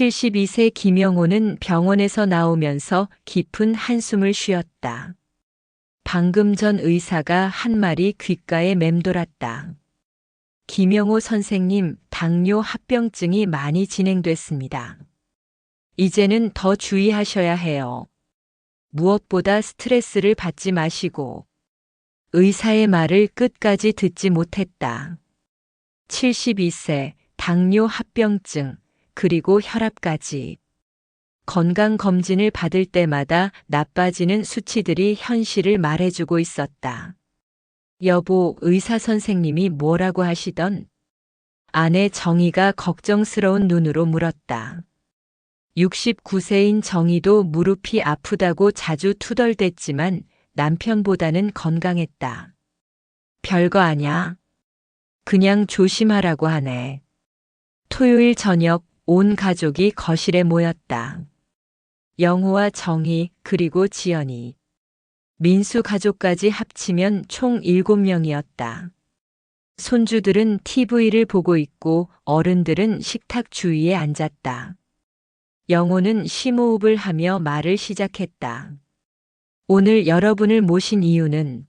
72세 김영호는 병원에서 나오면서 깊은 한숨을 쉬었다. 방금 전 의사가 한 말이 귓가에 맴돌았다. 김영호 선생님, 당뇨 합병증이 많이 진행됐습니다. 이제는 더 주의하셔야 해요. 무엇보다 스트레스를 받지 마시고. 의사의 말을 끝까지 듣지 못했다. 72세, 당뇨 합병증, 그리고 혈압까지. 건강검진을 받을 때마다 나빠지는 수치들이 현실을 말해주고 있었다. 여보, 의사 선생님이 뭐라고 하시던? 아내 정희가 걱정스러운 눈으로 물었다. 69세인 정희도 무릎이 아프다고 자주 투덜댔지만 남편보다는 건강했다. 별거 아냐. 그냥 조심하라고 하네. 토요일 저녁 온 가족이 거실에 모였다. 영호와 정희 그리고 지연이. 민수 가족까지 합치면 총 7명이었다. 손주들은 TV를 보고 있고 어른들은 식탁 주위에 앉았다. 영호는 심호흡을 하며 말을 시작했다. 오늘 여러분을 모신 이유는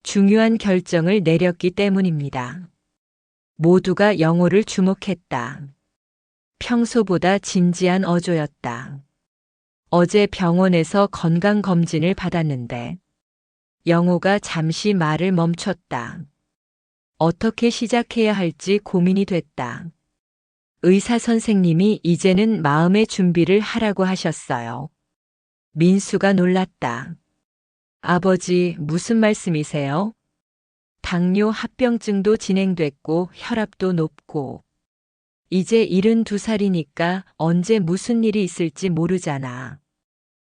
중요한 결정을 내렸기 때문입니다. 모두가 영호를 주목했다. 평소보다 진지한 어조였다. 어제 병원에서 건강검진을 받았는데 영호가 잠시 말을 멈췄다. 어떻게 시작해야 할지 고민이 됐다. 의사 선생님이 이제는 마음의 준비를 하라고 하셨어요. 민수가 놀랐다. 아버지, 무슨 말씀이세요? 당뇨 합병증도 진행됐고 혈압도 높고. 이제 72살이니까 언제 무슨 일이 있을지 모르잖아.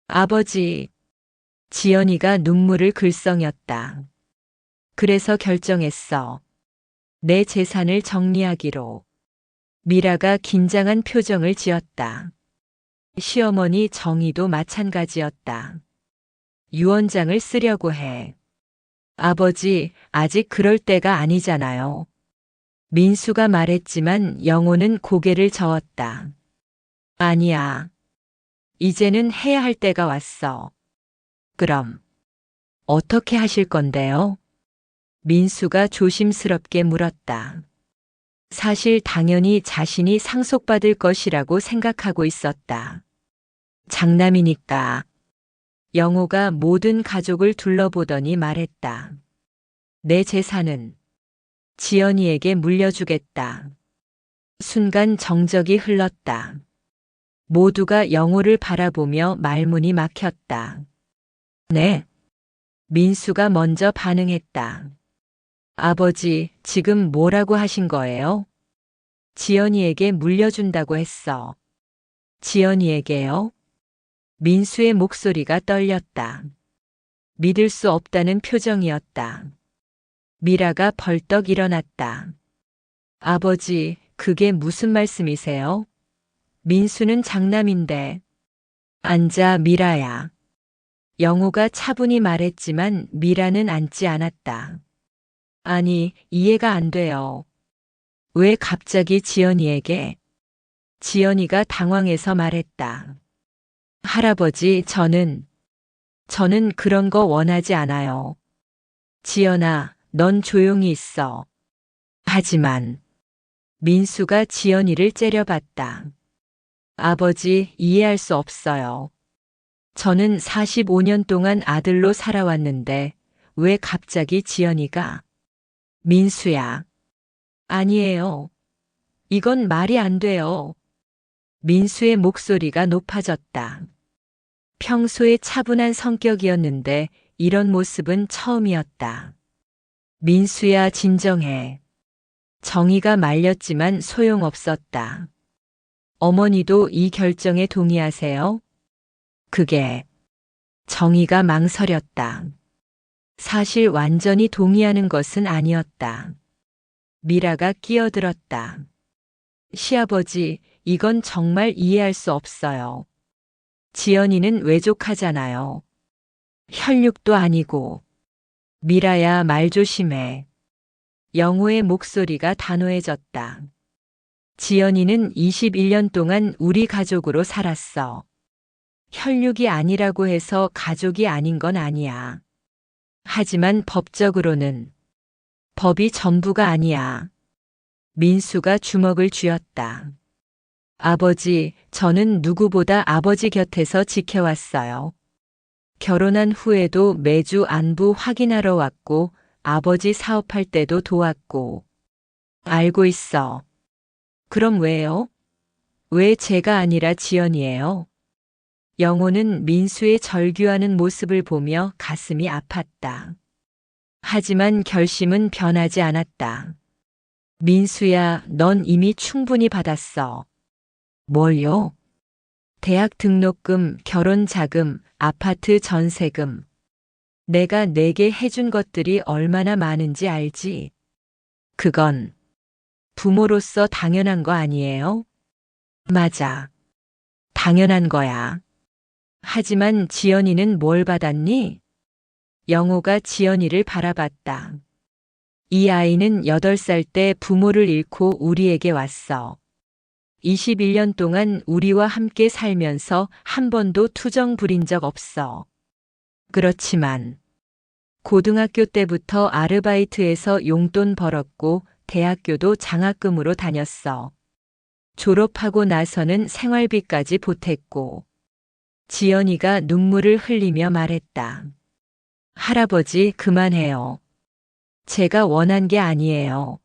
아버지. 지연이가 눈물을 글썽였다. 그래서 결정했어. 내 재산을 정리하기로. 미라가 긴장한 표정을 지었다. 시어머니 정희도 마찬가지였다. 유언장을 쓰려고 해. 아버지, 아직 그럴 때가 아니잖아요. 민수가 말했지만 영호는 고개를 저었다. 아니야. 이제는 해야 할 때가 왔어. 그럼 어떻게 하실 건데요? 민수가 조심스럽게 물었다. 사실 당연히 자신이 상속받을 것이라고 생각하고 있었다. 장남이니까. 영호가 모든 가족을 둘러보더니 말했다. 내 재산은 지연이에게 물려주겠다. 순간 정적이 흘렀다. 모두가 영호를 바라보며 말문이 막혔다. 네. 민수가 먼저 반응했다. 아버지, 지금 뭐라고 하신 거예요? 지연이에게 물려준다고 했어. 지연이에게요? 민수의 목소리가 떨렸다. 믿을 수 없다는 표정이었다. 미라가 벌떡 일어났다. 아버지, 그게 무슨 말씀이세요? 민수는 장남인데. 앉아, 미라야. 영호가 차분히 말했지만 미라는 앉지 않았다. 아니, 이해가 안 돼요. 왜 갑자기 지연이에게? 지연이가 당황해서 말했다. 할아버지, 저는 그런 거 원하지 않아요. 지연아, 넌 조용히 있어. 하지만 민수가 지연이를 째려봤다. 아버지, 이해할 수 없어요. 저는 45년 동안 아들로 살아왔는데 왜 갑자기 지연이가? 민수야. 아니에요. 이건 말이 안 돼요. 민수의 목소리가 높아졌다. 평소에 차분한 성격이었는데 이런 모습은 처음이었다. 민수야, 진정해. 정희가 말렸지만 소용없었다. 어머니도 이 결정에 동의하세요? 그게. 정희가 망설였다. 사실 완전히 동의하는 것은 아니었다. 미라가 끼어들었다. 시아버지, 이건 정말 이해할 수 없어요. 지연이는 외족하잖아요. 혈육도 아니고. 미라야, 말 조심해. 영호의 목소리가 단호해졌다. 지연이는 21년 동안 우리 가족으로 살았어. 혈육이 아니라고 해서 가족이 아닌 건 아니야. 하지만 법적으로는 법이 전부가 아니야. 민수가 주먹을 쥐었다. 아버지, 저는 누구보다 아버지 곁에서 지켜왔어요. 결혼한 후에도 매주 안부 확인하러 왔고, 아버지 사업할 때도 도왔고. 알고 있어. 그럼 왜요? 왜 제가 아니라 지연이에요? 영호는 민수의 절규하는 모습을 보며 가슴이 아팠다. 하지만 결심은 변하지 않았다. 민수야, 넌 이미 충분히 받았어. 뭘요? 대학 등록금, 결혼 자금, 아파트 전세금. 내가 내게 해준 것들이 얼마나 많은지 알지? 그건 부모로서 당연한 거 아니에요? 맞아. 당연한 거야. 하지만 지연이는 뭘 받았니? 영호가 지연이를 바라봤다. 이 아이는 8살 때 부모를 잃고 우리에게 왔어. 21년 동안 우리와 함께 살면서 한 번도 투정 부린 적 없어. 그렇지만 고등학교 때부터 아르바이트해서 용돈 벌었고 대학교도 장학금으로 다녔어. 졸업하고 나서는 생활비까지 보탰고. 지연이가 눈물을 흘리며 말했다. 할아버지, 그만해요. 제가 원한 게 아니에요.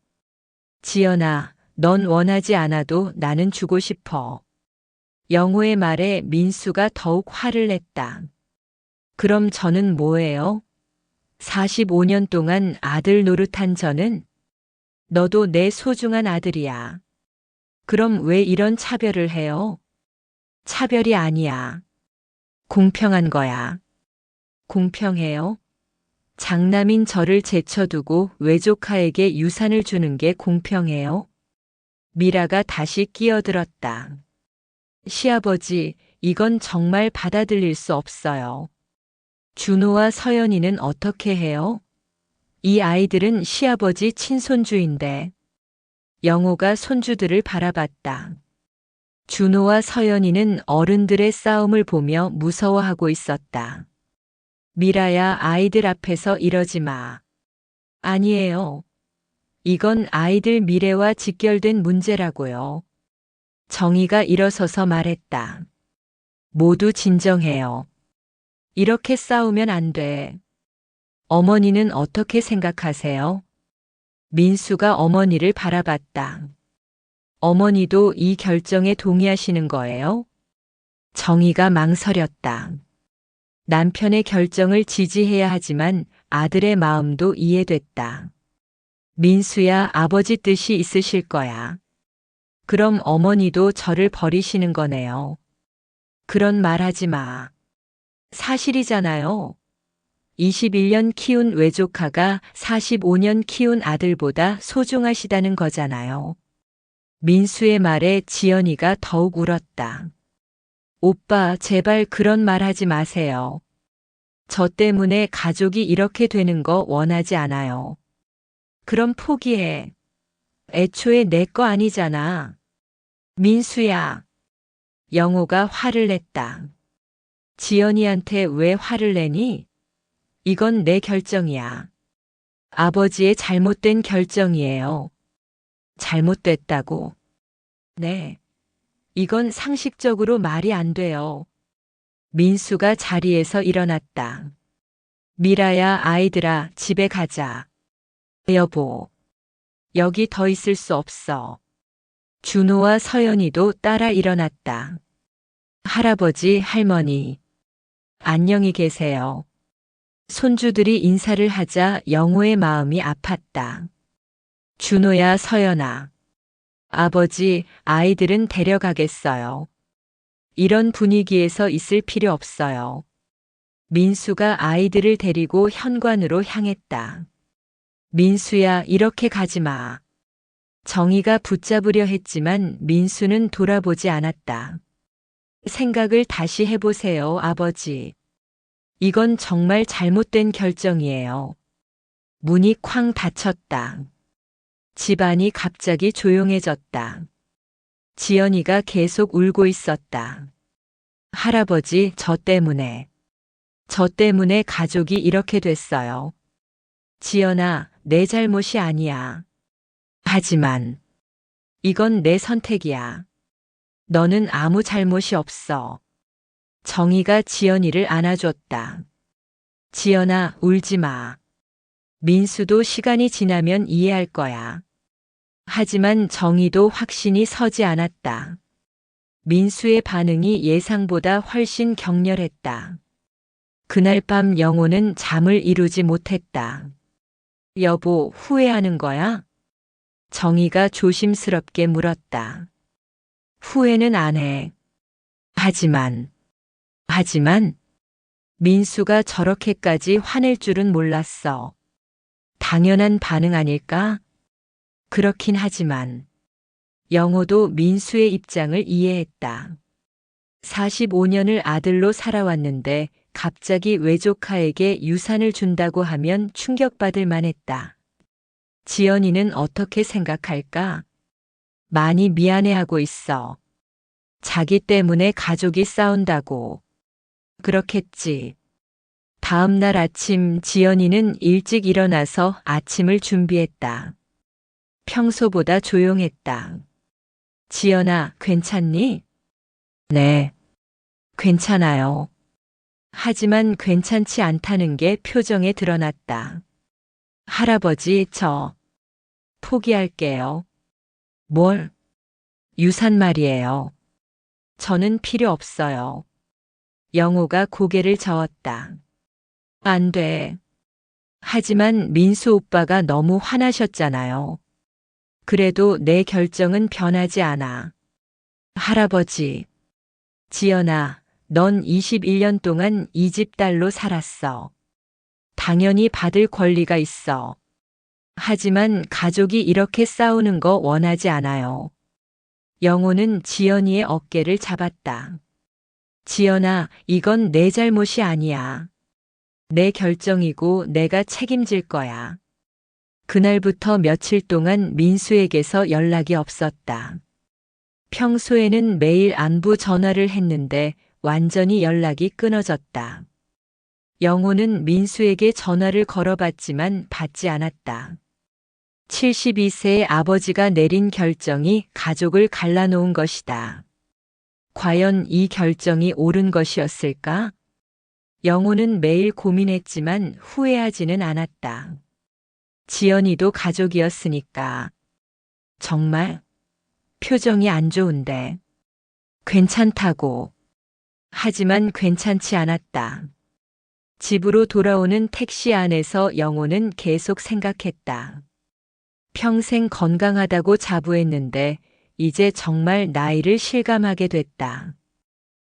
지연아, 넌 원하지 않아도 나는 주고 싶어. 영호의 말에 민수가 더욱 화를 냈다. 그럼 저는 뭐예요? 45년 동안 아들 노릇한 저는? 너도 내 소중한 아들이야. 그럼 왜 이런 차별을 해요? 차별이 아니야. 공평한 거야. 공평해요? 장남인 저를 제쳐두고 외조카에게 유산을 주는 게 공평해요? 미라가 다시 끼어들었다. 시아버지, 이건 정말 받아들일 수 없어요. 준호와 서연이는 어떻게 해요? 이 아이들은 시아버지 친손주인데. 영호가 손주들을 바라봤다. 준호와 서연이는 어른들의 싸움을 보며 무서워하고 있었다. 미라야, 아이들 앞에서 이러지 마. 아니에요. 이건 아이들 미래와 직결된 문제라고요. 정희가 일어서서 말했다. 모두 진정해요. 이렇게 싸우면 안 돼. 어머니는 어떻게 생각하세요? 민수가 어머니를 바라봤다. 어머니도 이 결정에 동의하시는 거예요? 정희가 망설였다. 남편의 결정을 지지해야 하지만 아들의 마음도 이해됐다. 민수야, 아버지 뜻이 있으실 거야. 그럼 어머니도 저를 버리시는 거네요. 그런 말 하지 마. 사실이잖아요. 21년 키운 외조카가 45년 키운 아들보다 소중하시다는 거잖아요. 민수의 말에 지연이가 더욱 울었다. 오빠, 제발 그런 말 하지 마세요. 저 때문에 가족이 이렇게 되는 거 원하지 않아요. 그럼 포기해. 애초에 내 거 아니잖아. 민수야. 영호가 화를 냈다. 지연이한테 왜 화를 내니? 이건 내 결정이야. 아버지의 잘못된 결정이에요. 잘못됐다고? 네. 이건 상식적으로 말이 안 돼요. 민수가 자리에서 일어났다. 미라야, 아이들아, 집에 가자. 여보. 여기 더 있을 수 없어. 준호와 서연이도 따라 일어났다. 할아버지, 할머니. 안녕히 계세요. 손주들이 인사를 하자 영호의 마음이 아팠다. 준호야, 서연아. 아버지, 아이들은 데려가겠어요. 이런 분위기에서 있을 필요 없어요. 민수가 아이들을 데리고 현관으로 향했다. 민수야, 이렇게 가지 마. 정희가 붙잡으려 했지만 민수는 돌아보지 않았다. 생각을 다시 해보세요, 아버지. 이건 정말 잘못된 결정이에요. 문이 쾅 닫혔다. 집안이 갑자기 조용해졌다. 지연이가 계속 울고 있었다. 할아버지, 저 때문에 가족이 이렇게 됐어요. 지연아, 내 잘못이 아니야. 하지만 이건 내 선택이야. 너는 아무 잘못이 없어. 정희가 지연이를 안아줬다. 지연아, 울지 마. 민수도 시간이 지나면 이해할 거야. 하지만 정희도 확신이 서지 않았다. 민수의 반응이 예상보다 훨씬 격렬했다. 그날 밤 영호는 잠을 이루지 못했다. 여보, 후회하는 거야? 정희가 조심스럽게 물었다. 후회는 안 해. 하지만 민수가 저렇게까지 화낼 줄은 몰랐어. 당연한 반응 아닐까? 그렇긴 하지만 영호도 민수의 입장을 이해했다. 45년을 아들로 살아왔는데 갑자기 외조카에게 유산을 준다고 하면 충격받을 만했다. 지연이는 어떻게 생각할까? 많이 미안해하고 있어. 자기 때문에 가족이 싸운다고. 그렇겠지. 다음 날 아침 지연이는 일찍 일어나서 아침을 준비했다. 평소보다 조용했다. 지연아, 괜찮니? 네, 괜찮아요. 하지만 괜찮지 않다는 게 표정에 드러났다. 할아버지, 저 포기할게요. 뭘? 유산 말이에요. 저는 필요 없어요. 영호가 고개를 저었다. 안 돼. 하지만 민수 오빠가 너무 화나셨잖아요. 그래도 내 결정은 변하지 않아. 할아버지. 지연아, 넌 21년 동안 이 집 딸로 살았어. 당연히 받을 권리가 있어. 하지만 가족이 이렇게 싸우는 거 원하지 않아요. 영호는 지연이의 어깨를 잡았다. 지연아, 이건 내 잘못이 아니야. 내 결정이고 내가 책임질 거야. 그날부터 며칠 동안 민수에게서 연락이 없었다. 평소에는 매일 안부 전화를 했는데 완전히 연락이 끊어졌다. 영호는 민수에게 전화를 걸어봤지만 받지 않았다. 72세의 아버지가 내린 결정이 가족을 갈라놓은 것이다. 과연 이 결정이 옳은 것이었을까? 영호는 매일 고민했지만 후회하지는 않았다. 지연이도 가족이었으니까. 정말 표정이 안 좋은데. 괜찮다고. 하지만 괜찮지 않았다. 집으로 돌아오는 택시 안에서 영호는 계속 생각했다. 평생 건강하다고 자부했는데 이제 정말 나이를 실감하게 됐다.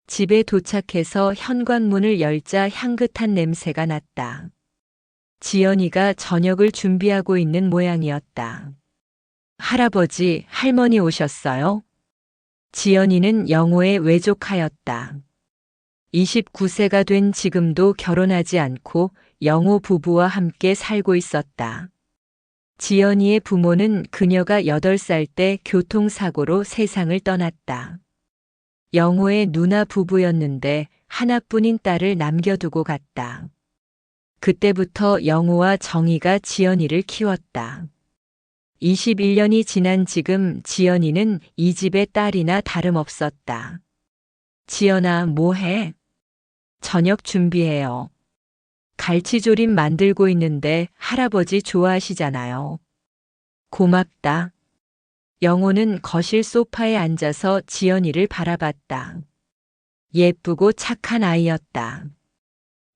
집에 도착해서 현관문을 열자 향긋한 냄새가 났다. 지연이가 저녁을 준비하고 있는 모양이었다. 할아버지, 할머니 오셨어요? 지연이는 영호의 외조카였다. 29세가 된 지금도 결혼하지 않고 영호 부부와 함께 살고 있었다. 지연이의 부모는 그녀가 8살 때 교통사고로 세상을 떠났다. 영호의 누나 부부였는데 하나뿐인 딸을 남겨두고 갔다. 그때부터 영호와 정희가 지연이를 키웠다. 21년이 지난 지금 지연이는 이 집의 딸이나 다름없었다. 지연아, 뭐해? 저녁 준비해요. 갈치조림 만들고 있는데 할아버지 좋아하시잖아요. 고맙다. 영호는 거실 소파에 앉아서 지연이를 바라봤다. 예쁘고 착한 아이였다.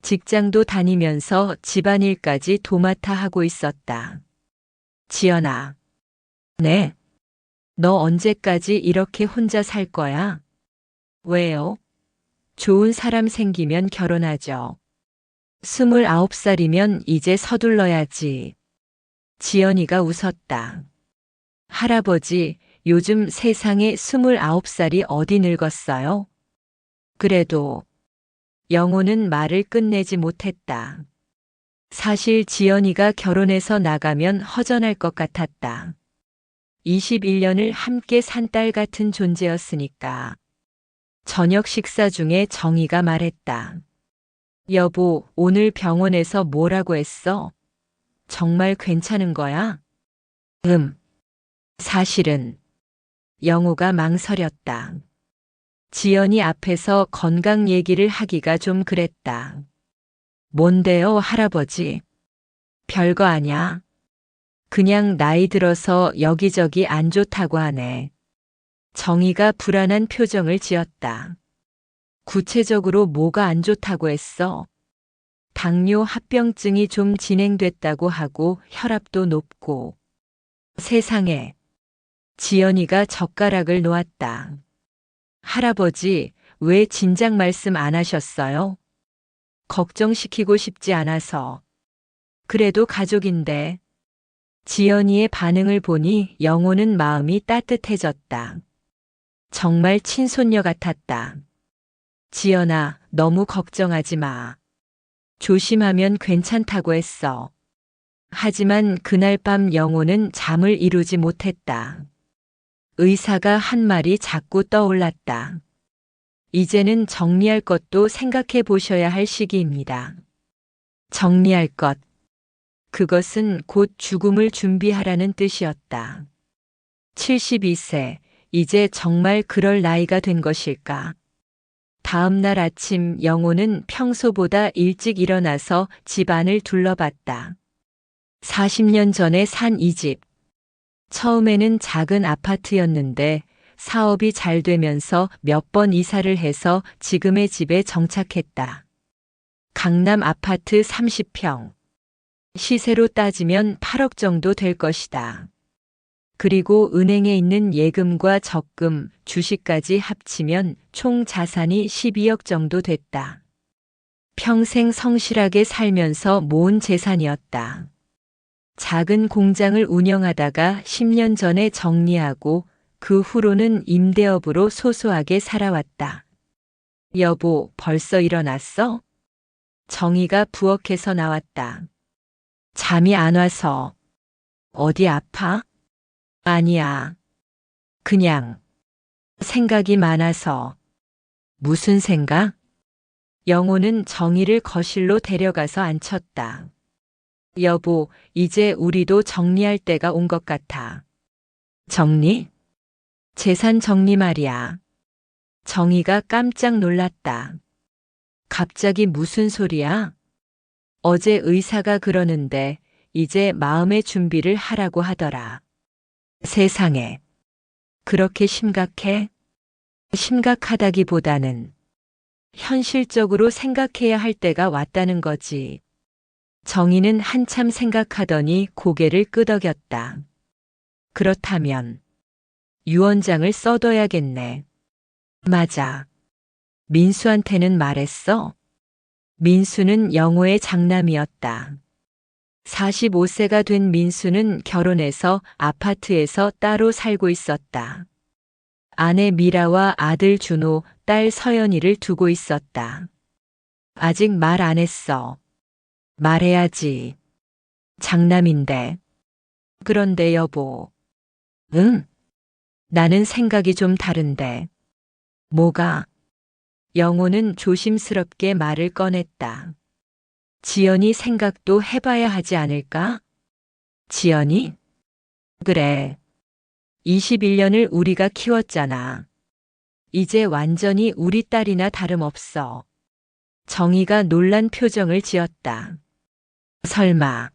직장도 다니면서 집안일까지 도맡아 하고 있었다. 지연아. 네. 너 언제까지 이렇게 혼자 살 거야? 왜요? 좋은 사람 생기면 결혼하죠. 29살이면 이제 서둘러야지. 지연이가 웃었다. 할아버지, 요즘 세상에 29살이 어디 늙었어요? 그래도 영호는 말을 끝내지 못했다. 사실 지연이가 결혼해서 나가면 허전할 것 같았다. 21년을 함께 산 딸 같은 존재였으니까. 저녁 식사 중에 정희가 말했다. 여보, 오늘 병원에서 뭐라고 했어? 정말 괜찮은 거야? 사실은. 영호가 망설였다. 지연이 앞에서 건강 얘기를 하기가 좀 그랬다. 뭔데요, 할아버지? 별거 아냐. 그냥 나이 들어서 여기저기 안 좋다고 하네. 정희가 불안한 표정을 지었다. 구체적으로 뭐가 안 좋다고 했어? 당뇨 합병증이 좀 진행됐다고 하고 혈압도 높고. 세상에. 지연이가 젓가락을 놓았다. 할아버지, 왜 진작 말씀 안 하셨어요? 걱정시키고 싶지 않아서. 그래도 가족인데. 지연이의 반응을 보니 영호는 마음이 따뜻해졌다. 정말 친손녀 같았다. 지연아, 너무 걱정하지 마. 조심하면 괜찮다고 했어. 하지만 그날 밤 영호는 잠을 이루지 못했다. 의사가 한 말이 자꾸 떠올랐다. 이제는 정리할 것도 생각해 보셔야 할 시기입니다. 정리할 것. 그것은 곧 죽음을 준비하라는 뜻이었다. 72세, 이제 정말 그럴 나이가 된 것일까? 다음 날 아침 영호는 평소보다 일찍 일어나서 집안을 둘러봤다. 40년 전에 산 이 집. 처음에는 작은 아파트였는데 사업이 잘 되면서 몇 번 이사를 해서 지금의 집에 정착했다. 강남 아파트 30평. 시세로 따지면 8억 정도 될 것이다. 그리고 은행에 있는 예금과 적금, 주식까지 합치면 총 자산이 12억 정도 됐다. 평생 성실하게 살면서 모은 재산이었다. 작은 공장을 운영하다가 10년 전에 정리하고 그 후로는 임대업으로 소소하게 살아왔다. 여보, 벌써 일어났어? 정희가 부엌에서 나왔다. 잠이 안 와서. 어디 아파? 아니야. 그냥 생각이 많아서. 무슨 생각? 영호는 정희를 거실로 데려가서 앉혔다. 여보, 이제 우리도 정리할 때가 온 것 같아. 정리? 재산 정리 말이야. 정희가 깜짝 놀랐다. 갑자기 무슨 소리야? 어제 의사가 그러는데 이제 마음의 준비를 하라고 하더라. 세상에. 그렇게 심각해? 심각하다기보다는 현실적으로 생각해야 할 때가 왔다는 거지. 정희는 한참 생각하더니 고개를 끄덕였다. 그렇다면 유언장을 써둬야겠네. 맞아. 민수한테는 말했어? 민수는 영호의 장남이었다. 45세가 된 민수는 결혼해서 아파트에서 따로 살고 있었다. 아내 미라와 아들 준호, 딸 서연이를 두고 있었다. 아직 말 안 했어. 말해야지. 장남인데. 그런데 여보. 응? 나는 생각이 좀 다른데. 뭐가? 영호는 조심스럽게 말을 꺼냈다. 지연이 생각도 해봐야 하지 않을까? 지연이? 그래. 21년을 우리가 키웠잖아. 이제 완전히 우리 딸이나 다름없어. 정희가 놀란 표정을 지었다. 설마.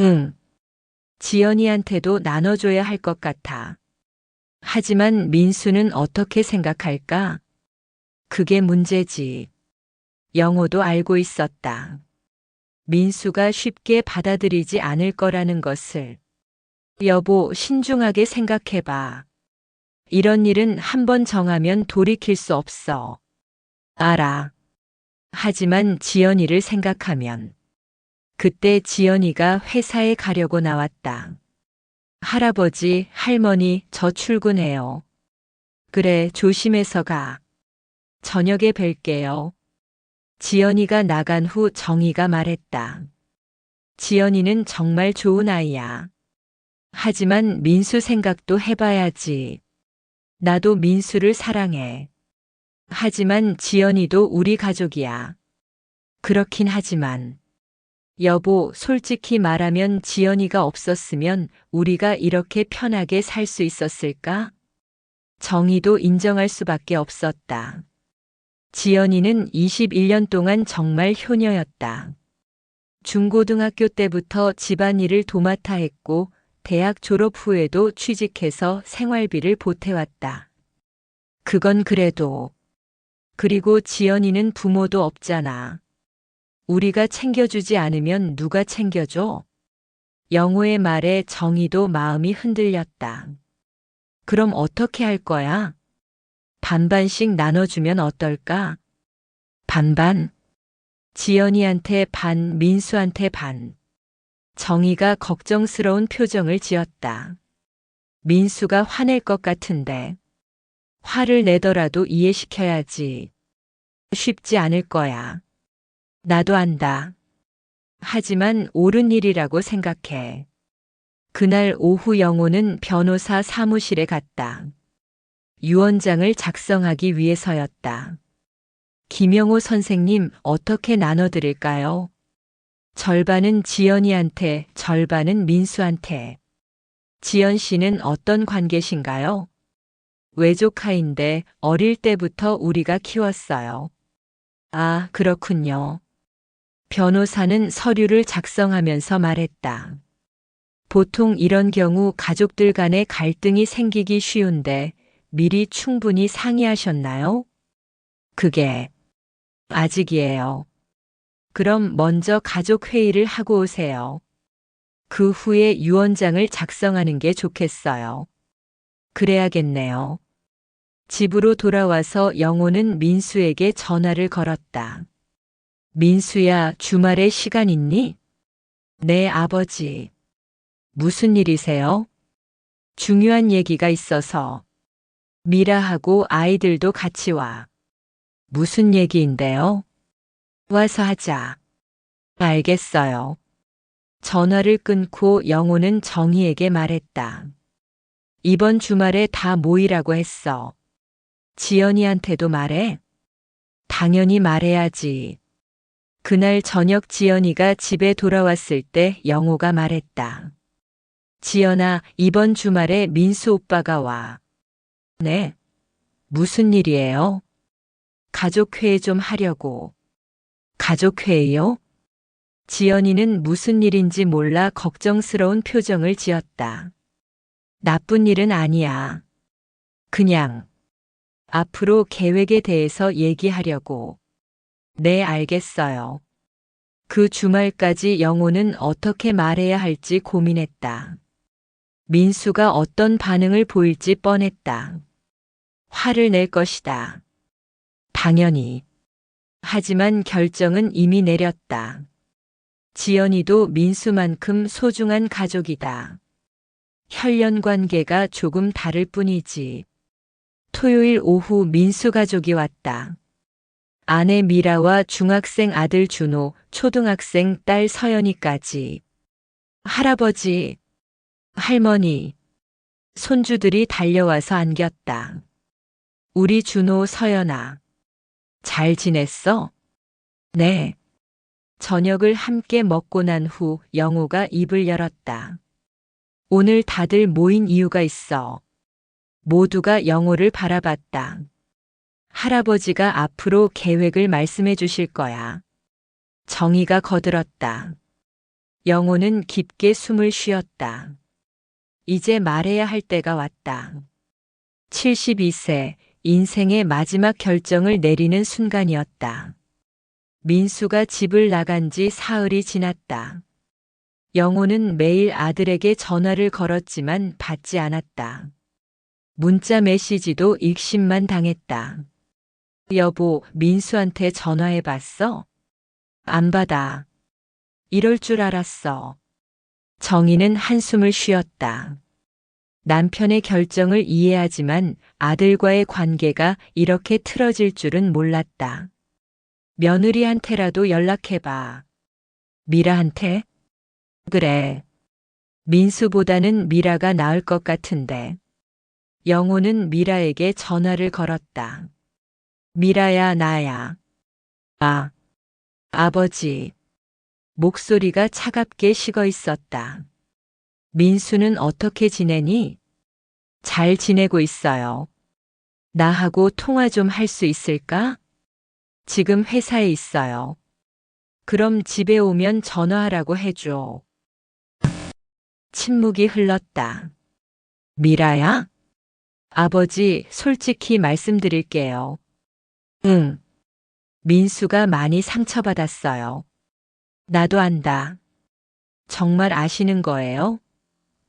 응. 지연이한테도 나눠줘야 할 것 같아. 하지만 민수는 어떻게 생각할까? 그게 문제지. 영호도 알고 있었다. 민수가 쉽게 받아들이지 않을 거라는 것을. 여보, 신중하게 생각해봐. 이런 일은 한번 정하면 돌이킬 수 없어. 알아. 하지만 지연이를 생각하면. 그때 지연이가 회사에 가려고 나왔다. 할아버지, 할머니, 저 출근해요. 그래, 조심해서 가. 저녁에 뵐게요. 지연이가 나간 후 정희가 말했다. 지연이는 정말 좋은 아이야. 하지만 민수 생각도 해봐야지. 나도 민수를 사랑해. 하지만 지연이도 우리 가족이야. 그렇긴 하지만. 여보, 솔직히 말하면 지연이가 없었으면 우리가 이렇게 편하게 살 수 있었을까? 정희도 인정할 수밖에 없었다. 지연이는 21년 동안 정말 효녀였다. 중고등학교 때부터 집안일을 도맡아 했고 대학 졸업 후에도 취직해서 생활비를 보태왔다. 그건 그래도. 그리고 지연이는 부모도 없잖아. 우리가 챙겨주지 않으면 누가 챙겨줘? 영호의 말에 정희도 마음이 흔들렸다. 그럼 어떻게 할 거야? 반반씩 나눠주면 어떨까? 반반? 지연이한테 반, 민수한테 반. 정희가 걱정스러운 표정을 지었다. 민수가 화낼 것 같은데. 화를 내더라도 이해시켜야지. 쉽지 않을 거야. 나도 안다. 하지만 옳은 일이라고 생각해. 그날 오후 영호는 변호사 사무실에 갔다. 유언장을 작성하기 위해서였다. 김영호 선생님, 어떻게 나눠드릴까요? 절반은 지연이한테, 절반은 민수한테. 지연 씨는 어떤 관계신가요? 외조카인데 어릴 때부터 우리가 키웠어요. 아, 그렇군요. 변호사는 서류를 작성하면서 말했다. 보통 이런 경우 가족들 간에 갈등이 생기기 쉬운데 미리 충분히 상의하셨나요? 그게 아직이에요. 그럼 먼저 가족 회의를 하고 오세요. 그 후에 유언장을 작성하는 게 좋겠어요. 그래야겠네요. 집으로 돌아와서 영호는 민수에게 전화를 걸었다. 민수야, 주말에 시간 있니? 네, 아버지. 무슨 일이세요? 중요한 얘기가 있어서. 미라하고 아이들도 같이 와. 무슨 얘기인데요? 와서 하자. 알겠어요. 전화를 끊고 영호는 정희에게 말했다. 이번 주말에 다 모이라고 했어. 지연이한테도 말해? 당연히 말해야지. 그날 저녁 지연이가 집에 돌아왔을 때 영호가 말했다. 지연아, 이번 주말에 민수 오빠가 와. 네? 무슨 일이에요? 가족회의 좀 하려고. 가족회의요? 지연이는 무슨 일인지 몰라 걱정스러운 표정을 지었다. 나쁜 일은 아니야. 그냥 앞으로 계획에 대해서 얘기하려고. 네, 알겠어요. 그 주말까지 영호는 어떻게 말해야 할지 고민했다. 민수가 어떤 반응을 보일지 뻔했다. 화를 낼 것이다. 당연히. 하지만 결정은 이미 내렸다. 지연이도 민수만큼 소중한 가족이다. 혈연 관계가 조금 다를 뿐이지. 토요일 오후 민수 가족이 왔다. 아내 미라와 중학생 아들 준호, 초등학생 딸 서연이까지. 할아버지, 할머니, 손주들이 달려와서 안겼다. 우리 준호, 서연아. 잘 지냈어? 네. 저녁을 함께 먹고 난 후 영호가 입을 열었다. 오늘 다들 모인 이유가 있어. 모두가 영호를 바라봤다. 할아버지가 앞으로 계획을 말씀해 주실 거야. 정희가 거들었다. 영호는 깊게 숨을 쉬었다. 이제 말해야 할 때가 왔다. 72세, 인생의 마지막 결정을 내리는 순간이었다. 민수가 집을 나간 지 사흘이 지났다. 영호는 매일 아들에게 전화를 걸었지만 받지 않았다. 문자 메시지도 읽심만 당했다. 여보, 민수한테 전화해 봤어? 안 받아. 이럴 줄 알았어. 정희는 한숨을 쉬었다. 남편의 결정을 이해하지만 아들과의 관계가 이렇게 틀어질 줄은 몰랐다. 며느리한테라도 연락해봐. 미라한테? 그래. 민수보다는 미라가 나을 것 같은데. 영호는 미라에게 전화를 걸었다. 미라야, 나야. 아, 아버지. 목소리가 차갑게 식어 있었다. 민수는 어떻게 지내니? 잘 지내고 있어요. 나하고 통화 좀 할 수 있을까? 지금 회사에 있어요. 그럼 집에 오면 전화하라고 해줘. 침묵이 흘렀다. 미라야? 아버지, 솔직히 말씀드릴게요. 응. 민수가 많이 상처받았어요. 나도 안다. 정말 아시는 거예요?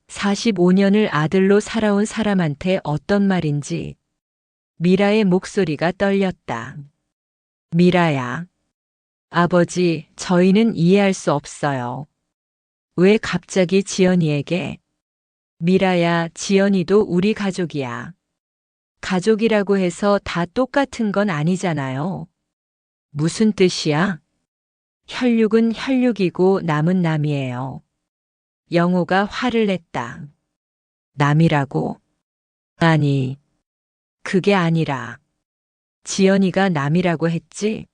45년을 아들로 살아온 사람한테 어떤 말인지. 미라의 목소리가 떨렸다. 미라야. 아버지, 저희는 이해할 수 없어요. 왜 갑자기 지연이에게? 미라야, 지연이도 우리 가족이야. 가족이라고 해서 다 똑같은 건 아니잖아요. 무슨 뜻이야? 혈육은 혈육이고 남은 남이에요. 영호가 화를 냈다. 남이라고? 아니, 그게 아니라 지연이가 남이라고 했지?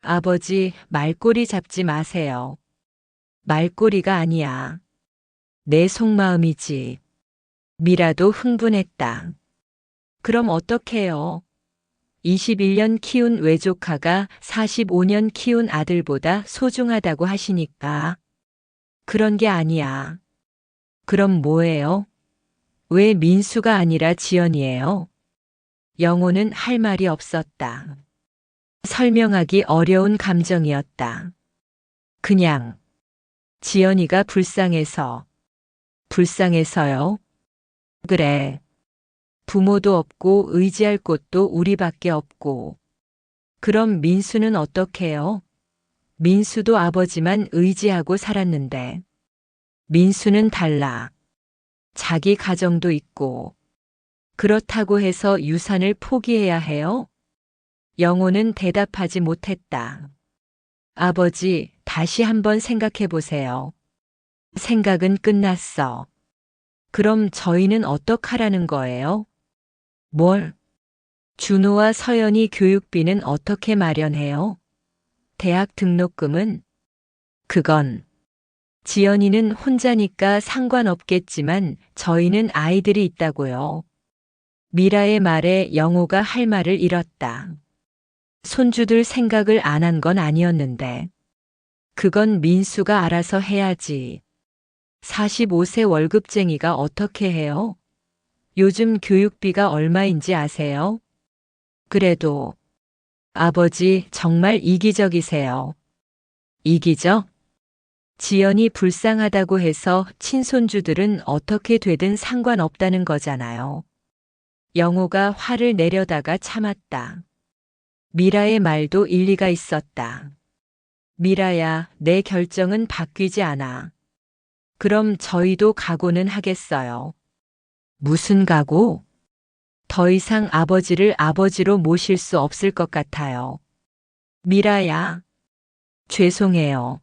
아버지, 말꼬리 잡지 마세요. 말꼬리가 아니야. 내 속마음이지. 미라도 흥분했다. 그럼 어떡해요? 21년 키운 외조카가 45년 키운 아들보다 소중하다고 하시니까. 그런 게 아니야. 그럼 뭐예요? 왜 민수가 아니라 지연이에요? 영호는 할 말이 없었다. 설명하기 어려운 감정이었다. 그냥 지연이가 불쌍해서. 불쌍해서요? 그래. 부모도 없고 의지할 곳도 우리밖에 없고. 그럼 민수는 어떡해요? 민수도 아버지만 의지하고 살았는데. 민수는 달라. 자기 가정도 있고. 그렇다고 해서 유산을 포기해야 해요? 영호는 대답하지 못했다. 아버지, 다시 한번 생각해 보세요. 생각은 끝났어. 그럼 저희는 어떡하라는 거예요? 뭘? 준호와 서연이 교육비는 어떻게 마련해요? 대학 등록금은? 그건 지연이는 혼자니까 상관없겠지만 저희는 아이들이 있다고요. 미라의 말에 영호가 할 말을 잃었다. 손주들 생각을 안 한 건 아니었는데. 그건 민수가 알아서 해야지. 45세 월급쟁이가 어떻게 해요? 요즘 교육비가 얼마인지 아세요? 그래도 아버지 정말 이기적이세요. 이기적? 지연이 불쌍하다고 해서 친손주들은 어떻게 되든 상관없다는 거잖아요. 영호가 화를 내려다가 참았다. 미라의 말도 일리가 있었다. 미라야, 내 결정은 바뀌지 않아. 그럼 저희도 각오는 하겠어요. 무슨 각오? 더 이상 아버지를 아버지로 모실 수 없을 것 같아요. 미라야. 죄송해요.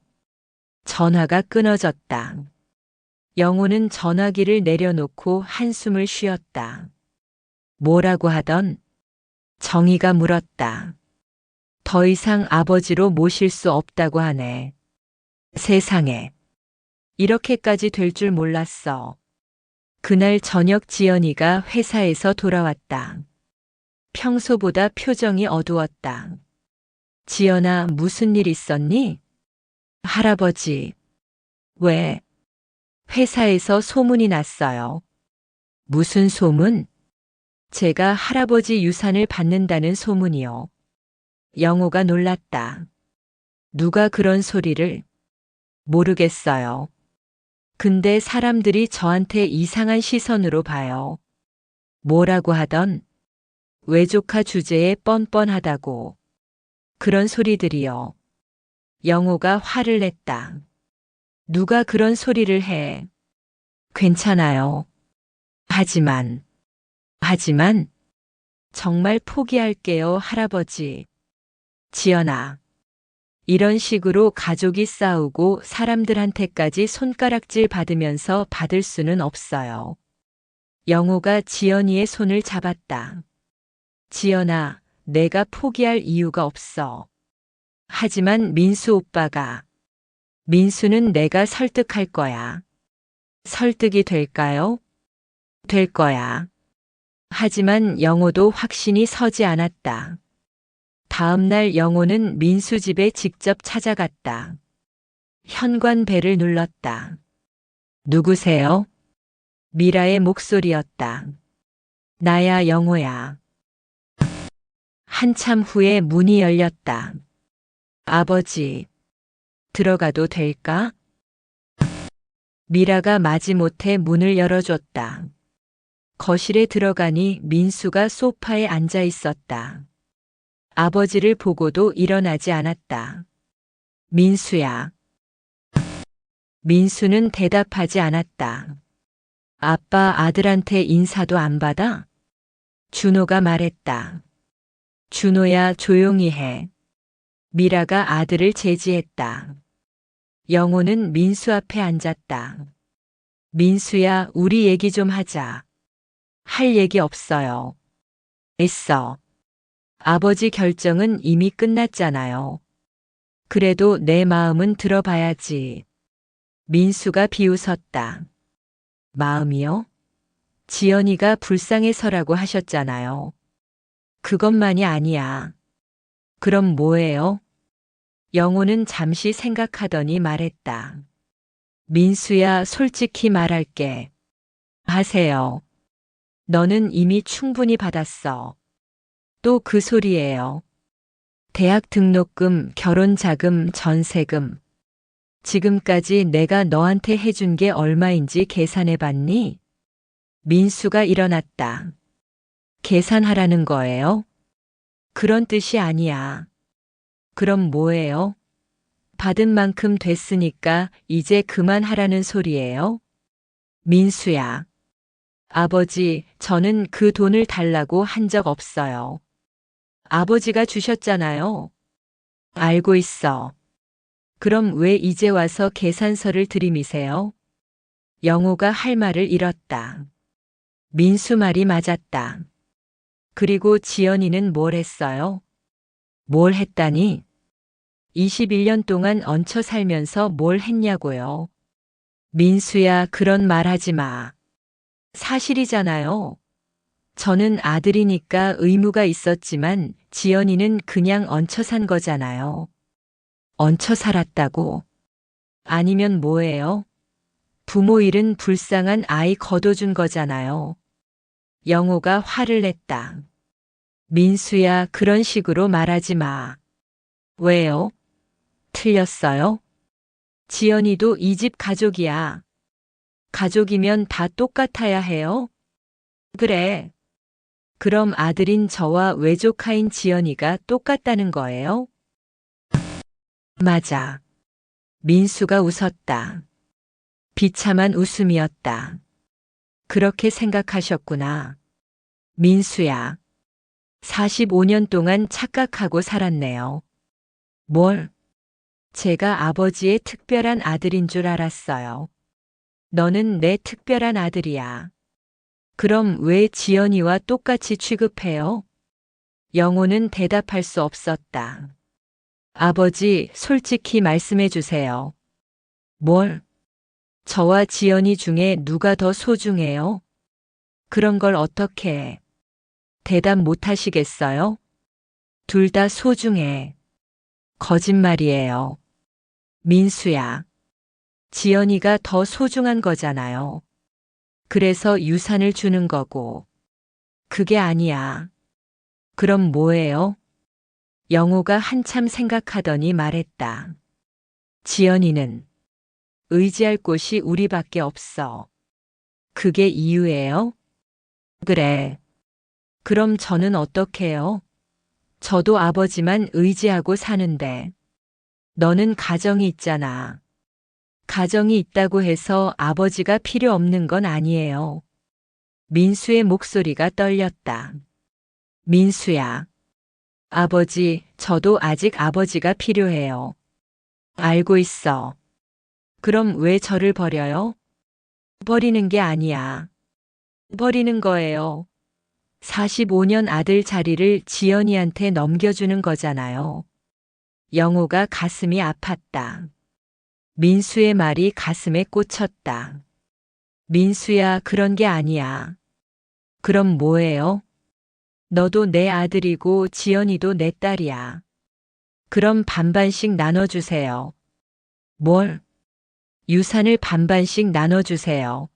전화가 끊어졌다. 영호는 전화기를 내려놓고 한숨을 쉬었다. 뭐라고 하던? 정희가 물었다. 더 이상 아버지로 모실 수 없다고 하네. 세상에. 이렇게까지 될 줄 몰랐어. 그날 저녁 지연이가 회사에서 돌아왔다. 평소보다 표정이 어두웠다. 지연아, 무슨 일 있었니? 할아버지. 왜? 회사에서 소문이 났어요. 무슨 소문? 제가 할아버지 유산을 받는다는 소문이요. 영호가 놀랐다. 누가 그런 소리를? 모르겠어요. 근데 사람들이 저한테 이상한 시선으로 봐요. 뭐라고 하던? 외조카 주제에 뻔뻔하다고. 그런 소리들이요. 영호가 화를 냈다. 누가 그런 소리를 해? 괜찮아요. 하지만 정말 포기할게요, 할아버지. 지연아. 이런 식으로 가족이 싸우고 사람들한테까지 손가락질 받으면서 받을 수는 없어요. 영호가 지연이의 손을 잡았다. 지연아, 내가 포기할 이유가 없어. 하지만 민수 오빠가, 민수는 내가 설득할 거야. 설득이 될까요? 될 거야. 하지만 영호도 확신이 서지 않았다. 다음 날 영호는 민수 집에 직접 찾아갔다. 현관벨을 눌렀다. 누구세요? 미라의 목소리였다. 나야, 영호야. 한참 후에 문이 열렸다. 아버지, 들어가도 될까? 미라가 마지못해 문을 열어줬다. 거실에 들어가니 민수가 소파에 앉아 있었다. 아버지를 보고도 일어나지 않았다. 민수야. 민수는 대답하지 않았다. 아빠 아들한테 인사도 안 받아? 준호가 말했다. 준호야, 조용히 해. 미라가 아들을 제지했다. 영호는 민수 앞에 앉았다. 민수야, 우리 얘기 좀 하자. 할 얘기 없어요. 있어. 아버지 결정은 이미 끝났잖아요. 그래도 내 마음은 들어봐야지. 민수가 비웃었다. 마음이요? 지연이가 불쌍해서라고 하셨잖아요. 그것만이 아니야. 그럼 뭐예요? 영호는 잠시 생각하더니 말했다. 민수야, 솔직히 말할게. 하세요. 너는 이미 충분히 받았어. 또 그 소리예요. 대학 등록금, 결혼 자금, 전세금. 지금까지 내가 너한테 해준 게 얼마인지 계산해 봤니? 민수가 일어났다. 계산하라는 거예요? 그런 뜻이 아니야. 그럼 뭐예요? 받은 만큼 됐으니까 이제 그만하라는 소리예요? 민수야. 아버지, 저는 그 돈을 달라고 한 적 없어요. 아버지가 주셨잖아요. 알고 있어. 그럼 왜 이제 와서 계산서를 들이미세요? 영호가 할 말을 잃었다. 민수 말이 맞았다. 그리고 지연이는 뭘 했어요? 뭘 했다니? 21년 동안 얹혀 살면서 뭘 했냐고요? 민수야, 그런 말 하지 마. 사실이잖아요. 저는 아들이니까 의무가 있었지만 지연이는 그냥 얹혀 산 거잖아요. 얹혀 살았다고? 아니면 뭐예요? 부모 일은 불쌍한 아이 거둬준 거잖아요. 영호가 화를 냈다. 민수야, 그런 식으로 말하지 마. 왜요? 틀렸어요? 지연이도 이 집 가족이야. 가족이면 다 똑같아야 해요? 그래. 그럼 아들인 저와 외조카인 지연이가 똑같다는 거예요? 맞아. 민수가 웃었다. 비참한 웃음이었다. 그렇게 생각하셨구나. 민수야. 45년 동안 착각하고 살았네요. 뭘? 제가 아버지의 특별한 아들인 줄 알았어요. 너는 내 특별한 아들이야. 그럼 왜 지연이와 똑같이 취급해요? 영호는 대답할 수 없었다. 아버지, 솔직히 말씀해 주세요. 뭘? 저와 지연이 중에 누가 더 소중해요? 그런 걸 어떻게 해? 대답 못 하시겠어요? 둘 다 소중해. 거짓말이에요. 민수야. 지연이가 더 소중한 거잖아요. 그래서 유산을 주는 거고. 그게 아니야. 그럼 뭐예요? 영호가 한참 생각하더니 말했다. 지연이는 의지할 곳이 우리밖에 없어. 그게 이유예요? 그래. 그럼 저는 어떡해요? 저도 아버지만 의지하고 사는데. 너는 가정이 있잖아. 가정이 있다고 해서 아버지가 필요 없는 건 아니에요. 민수의 목소리가 떨렸다. 민수야. 아버지, 저도 아직 아버지가 필요해요. 알고 있어. 그럼 왜 저를 버려요? 버리는 게 아니야. 버리는 거예요. 45년 아들 자리를 지연이한테 넘겨주는 거잖아요. 영호가 가슴이 아팠다. 민수의 말이 가슴에 꽂혔다. 민수야, 그런 게 아니야. 그럼 뭐예요? 너도 내 아들이고 지연이도 내 딸이야. 그럼 반반씩 나눠주세요. 뭘? 유산을 반반씩 나눠주세요.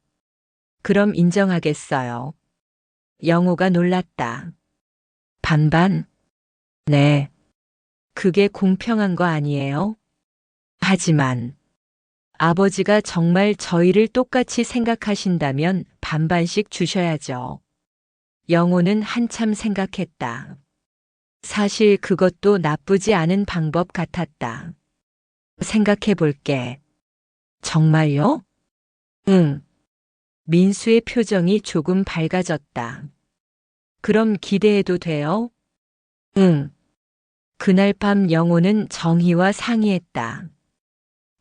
그럼 인정하겠어요. 영호가 놀랐다. 반반? 네. 그게 공평한 거 아니에요? 하지만 아버지가 정말 저희를 똑같이 생각하신다면 반반씩 주셔야죠. 영호는 한참 생각했다. 사실 그것도 나쁘지 않은 방법 같았다. 생각해 볼게. 정말요? 응. 민수의 표정이 조금 밝아졌다. 그럼 기대해도 돼요? 응. 그날 밤 영호는 정희와 상의했다.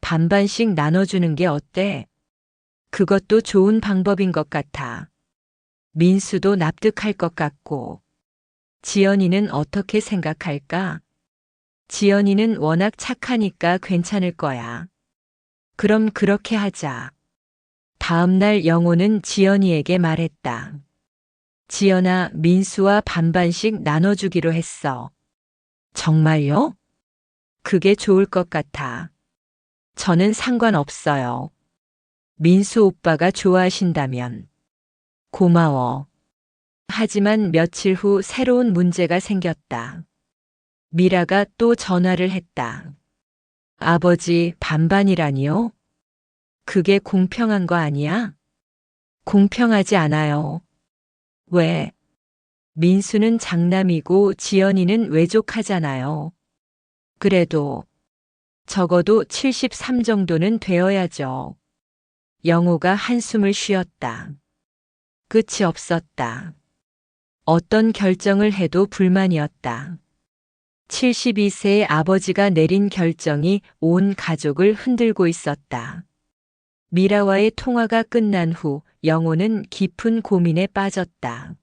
반반씩 나눠주는 게 어때? 그것도 좋은 방법인 것 같아. 민수도 납득할 것 같고. 지연이는 어떻게 생각할까? 지연이는 워낙 착하니까 괜찮을 거야. 그럼 그렇게 하자. 다음 날 영호는 지연이에게 말했다. 지연아, 민수와 반반씩 나눠주기로 했어. 정말요? 그게 좋을 것 같아. 저는 상관없어요. 민수 오빠가 좋아하신다면. 고마워. 하지만 며칠 후 새로운 문제가 생겼다. 미라가 또 전화를 했다. 아버지, 반반이라니요? 그게 공평한 거 아니야? 공평하지 않아요. 왜? 민수는 장남이고 지연이는 외족하잖아요. 그래도 적어도 73 정도는 되어야죠. 영호가 한숨을 쉬었다. 끝이 없었다. 어떤 결정을 해도 불만이었다. 72세의 아버지가 내린 결정이 온 가족을 흔들고 있었다. 미라와의 통화가 끝난 후 영호는 깊은 고민에 빠졌다.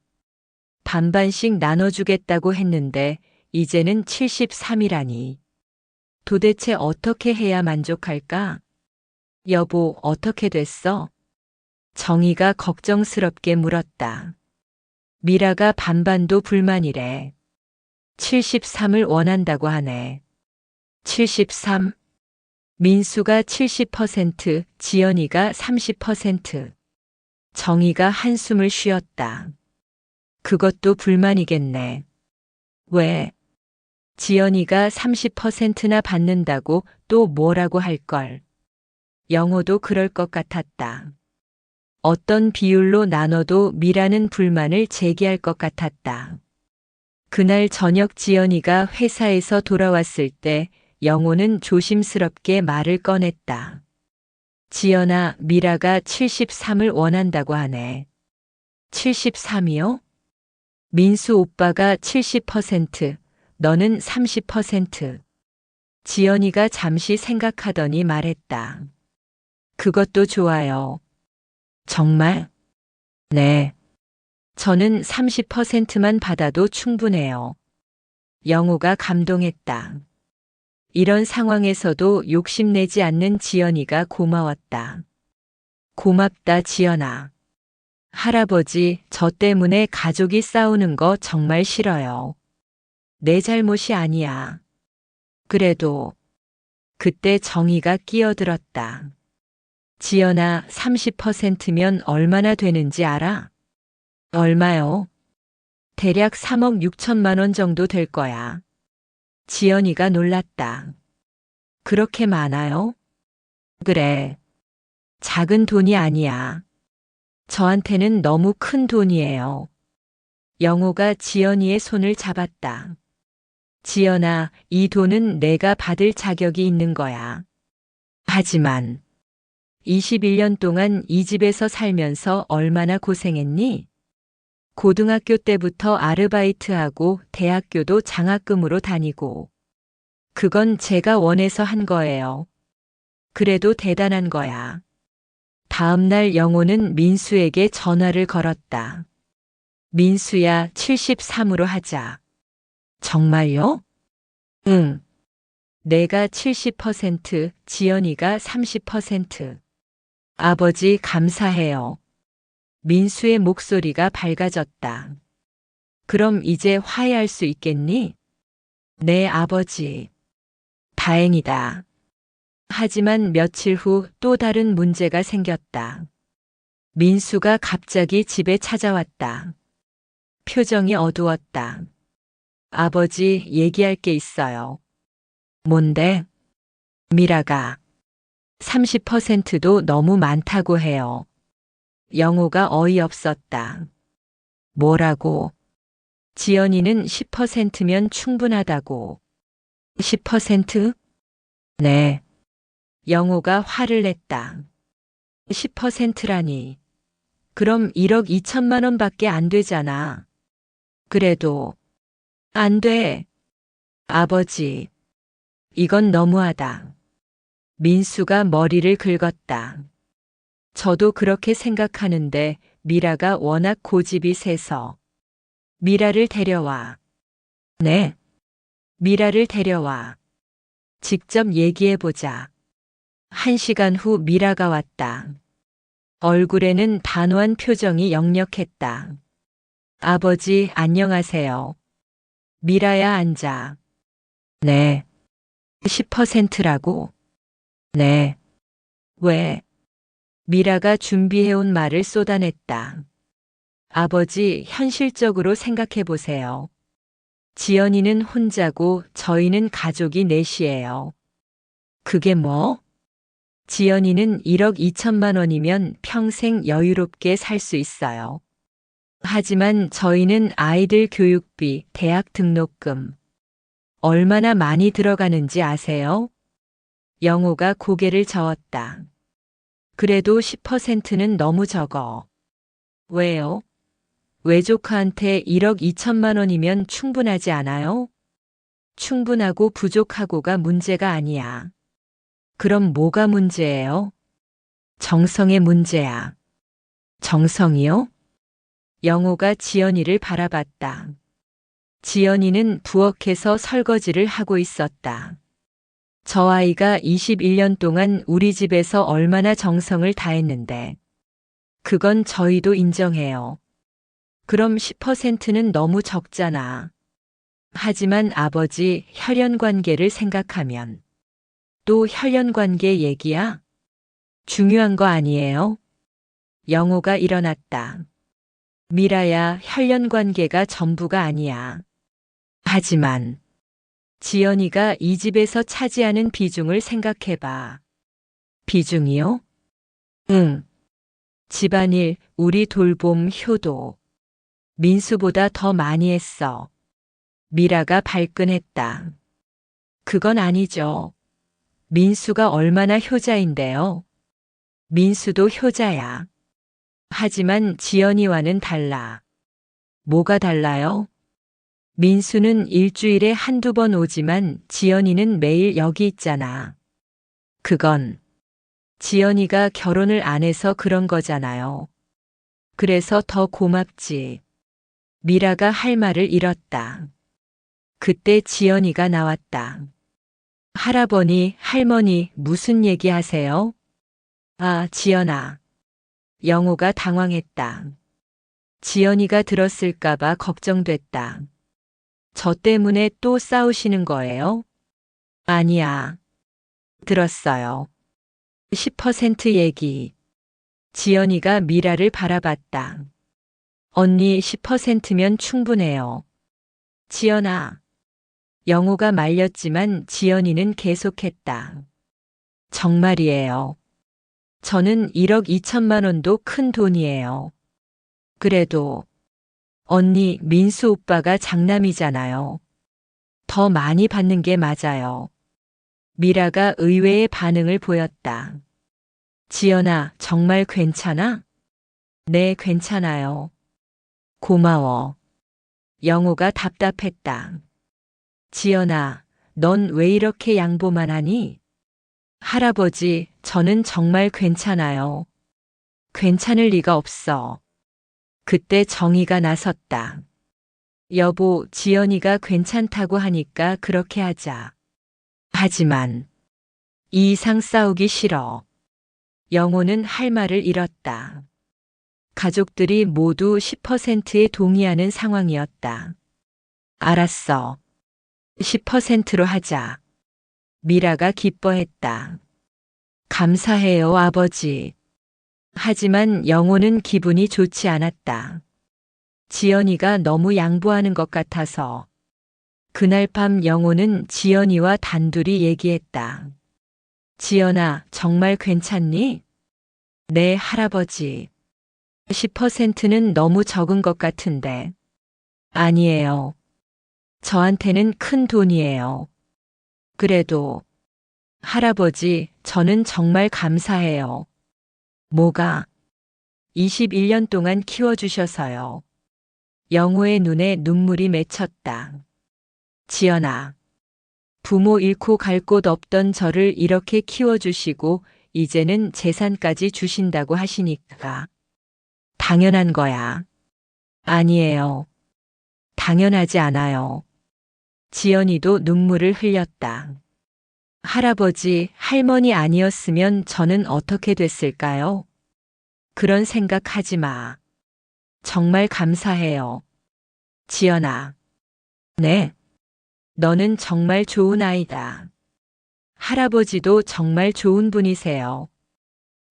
반반씩 나눠주겠다고 했는데 이제는 73이라니. 도대체 어떻게 해야 만족할까? 여보, 어떻게 됐어? 정희가 걱정스럽게 물었다. 미라가 반반도 불만이래. 73을 원한다고 하네. 73. 민수가 70%, 지연이가 30%. 정희가 한숨을 쉬었다. 그것도 불만이겠네. 왜? 지연이가 30%나 받는다고 또 뭐라고 할걸. 영호도 그럴 것 같았다. 어떤 비율로 나눠도 미라는 불만을 제기할 것 같았다. 그날 저녁 지연이가 회사에서 돌아왔을 때 영호는 조심스럽게 말을 꺼냈다. 지연아, 미라가 73을 원한다고 하네. 73이요? 민수 오빠가 70%, 너는 30%. 지연이가 잠시 생각하더니 말했다. 그것도 좋아요. 정말? 네. 저는 30%만 받아도 충분해요. 영호가 감동했다. 이런 상황에서도 욕심내지 않는 지연이가 고마웠다. 고맙다, 지연아. 할아버지, 저 때문에 가족이 싸우는 거 정말 싫어요. 내 잘못이 아니야. 그래도 그때 정희가 끼어들었다. 지연아, 30%면 얼마나 되는지 알아? 얼마요? 대략 3억 6천만 원 정도 될 거야. 지연이가 놀랐다. 그렇게 많아요? 그래. 작은 돈이 아니야. 저한테는 너무 큰 돈이에요. 영호가 지연이의 손을 잡았다. 지연아, 이 돈은 내가 받을 자격이 있는 거야. 하지만 21년 동안 이 집에서 살면서 얼마나 고생했니? 고등학교 때부터 아르바이트하고 대학교도 장학금으로 다니고. 그건 제가 원해서 한 거예요. 그래도 대단한 거야. 다음날 영호는 민수에게 전화를 걸었다. 민수야, 73으로 하자. 정말요? 응. 내가 70%, 지연이가 30%. 아버지 감사해요. 민수의 목소리가 밝아졌다. 그럼 이제 화해할 수 있겠니? 네, 아버지. 다행이다. 하지만 며칠 후 또 다른 문제가 생겼다. 민수가 갑자기 집에 찾아왔다. 표정이 어두웠다. 아버지, 얘기할 게 있어요. 뭔데? 미라가 30%도 너무 많다고 해요. 영호가 어이없었다. 뭐라고? 지연이는 10%면 충분하다고. 10%? 네. 영호가 화를 냈다. 10%라니. 그럼 1억 2천만 원밖에 안 되잖아. 그래도 안 돼. 아버지, 이건 너무하다. 민수가 머리를 긁었다. 저도 그렇게 생각하는데 미라가 워낙 고집이 세서. 미라를 데려와. 네. 미라를 데려와. 직접 얘기해보자. 1시간 후 미라가 왔다. 얼굴에는 단호한 표정이 역력했다. 아버지, 안녕하세요. 미라야, 앉아. 네. 10%라고? 네. 왜? 미라가 준비해온 말을 쏟아냈다. 아버지, 현실적으로 생각해보세요. 지연이는 혼자고 저희는 가족이 넷이에요. 그게 뭐? 지연이는 1억 2천만 원이면 평생 여유롭게 살 수 있어요. 하지만 저희는 아이들 교육비, 대학 등록금, 얼마나 많이 들어가는지 아세요? 영호가 고개를 저었다. 그래도 10%는 너무 적어. 왜요? 외조카한테 1억 2천만 원이면 충분하지 않아요? 충분하고 부족하고가 문제가 아니야. 그럼 뭐가 문제예요? 정성의 문제야. 정성이요? 영호가 지연이를 바라봤다. 지연이는 부엌에서 설거지를 하고 있었다. 저 아이가 21년 동안 우리 집에서 얼마나 정성을 다했는데. 그건 저희도 인정해요. 그럼 10%는 너무 적잖아. 하지만 아버지, 혈연 관계를 생각하면. 또 혈연 관계 얘기야? 중요한 거 아니에요? 영호가 일어났다. 미라야, 혈연 관계가 전부가 아니야. 하지만 지연이가 이 집에서 차지하는 비중을 생각해봐. 비중이요? 응. 집안일, 우리 돌봄, 효도. 민수보다 더 많이 했어. 미라가 발끈했다. 그건 아니죠. 민수가 얼마나 효자인데요. 민수도 효자야. 하지만 지연이와는 달라. 뭐가 달라요? 민수는 일주일에 한두 번 오지만 지연이는 매일 여기 있잖아. 그건 지연이가 결혼을 안 해서 그런 거잖아요. 그래서 더 고맙지. 미라가 할 말을 잃었다. 그때 지연이가 나왔다. 할아버니, 할머니, 무슨 얘기 하세요? 아, 지연아. 영호가 당황했다. 지연이가 들었을까봐 걱정됐다. 저 때문에 또 싸우시는 거예요? 아니야. 들었어요. 10% 얘기. 지연이가 미라를 바라봤다. 언니 10%면 충분해요. 지연아. 영호가 말렸지만 지연이는 계속했다. 정말이에요. 저는 1억 2천만 원도 큰 돈이에요. 그래도 언니, 민수 오빠가 장남이잖아요. 더 많이 받는 게 맞아요. 미라가 의외의 반응을 보였다. 지연아, 정말 괜찮아? 네, 괜찮아요. 고마워. 영호가 답답했다. 지연아, 넌 왜 이렇게 양보만 하니? 할아버지, 저는 정말 괜찮아요. 괜찮을 리가 없어. 그때 정희가 나섰다. 여보, 지연이가 괜찮다고 하니까 그렇게 하자. 하지만 이 이상 싸우기 싫어. 영호는 할 말을 잃었다. 가족들이 모두 10%에 동의하는 상황이었다. 알았어. 10%로 하자. 미라가 기뻐했다. 감사해요, 아버지. 하지만 영호는 기분이 좋지 않았다. 지연이가 너무 양보하는 것 같아서. 그날 밤 영호는 지연이와 단둘이 얘기했다. 지연아, 정말 괜찮니? 네, 할아버지. 10%는 너무 적은 것 같은데. 아니에요. 저한테는 큰 돈이에요. 그래도, 할아버지, 저는 정말 감사해요. 뭐가? 21년 동안 키워주셔서요. 영호의 눈에 눈물이 맺혔다. 지연아, 부모 잃고 갈 곳 없던 저를 이렇게 키워주시고 이제는 재산까지 주신다고 하시니까. 당연한 거야. 아니에요. 당연하지 않아요. 지연이도 눈물을 흘렸다. 할아버지, 할머니 아니었으면 저는 어떻게 됐을까요? 그런 생각하지 마. 정말 감사해요. 지연아. 네. 너는 정말 좋은 아이다. 할아버지도 정말 좋은 분이세요.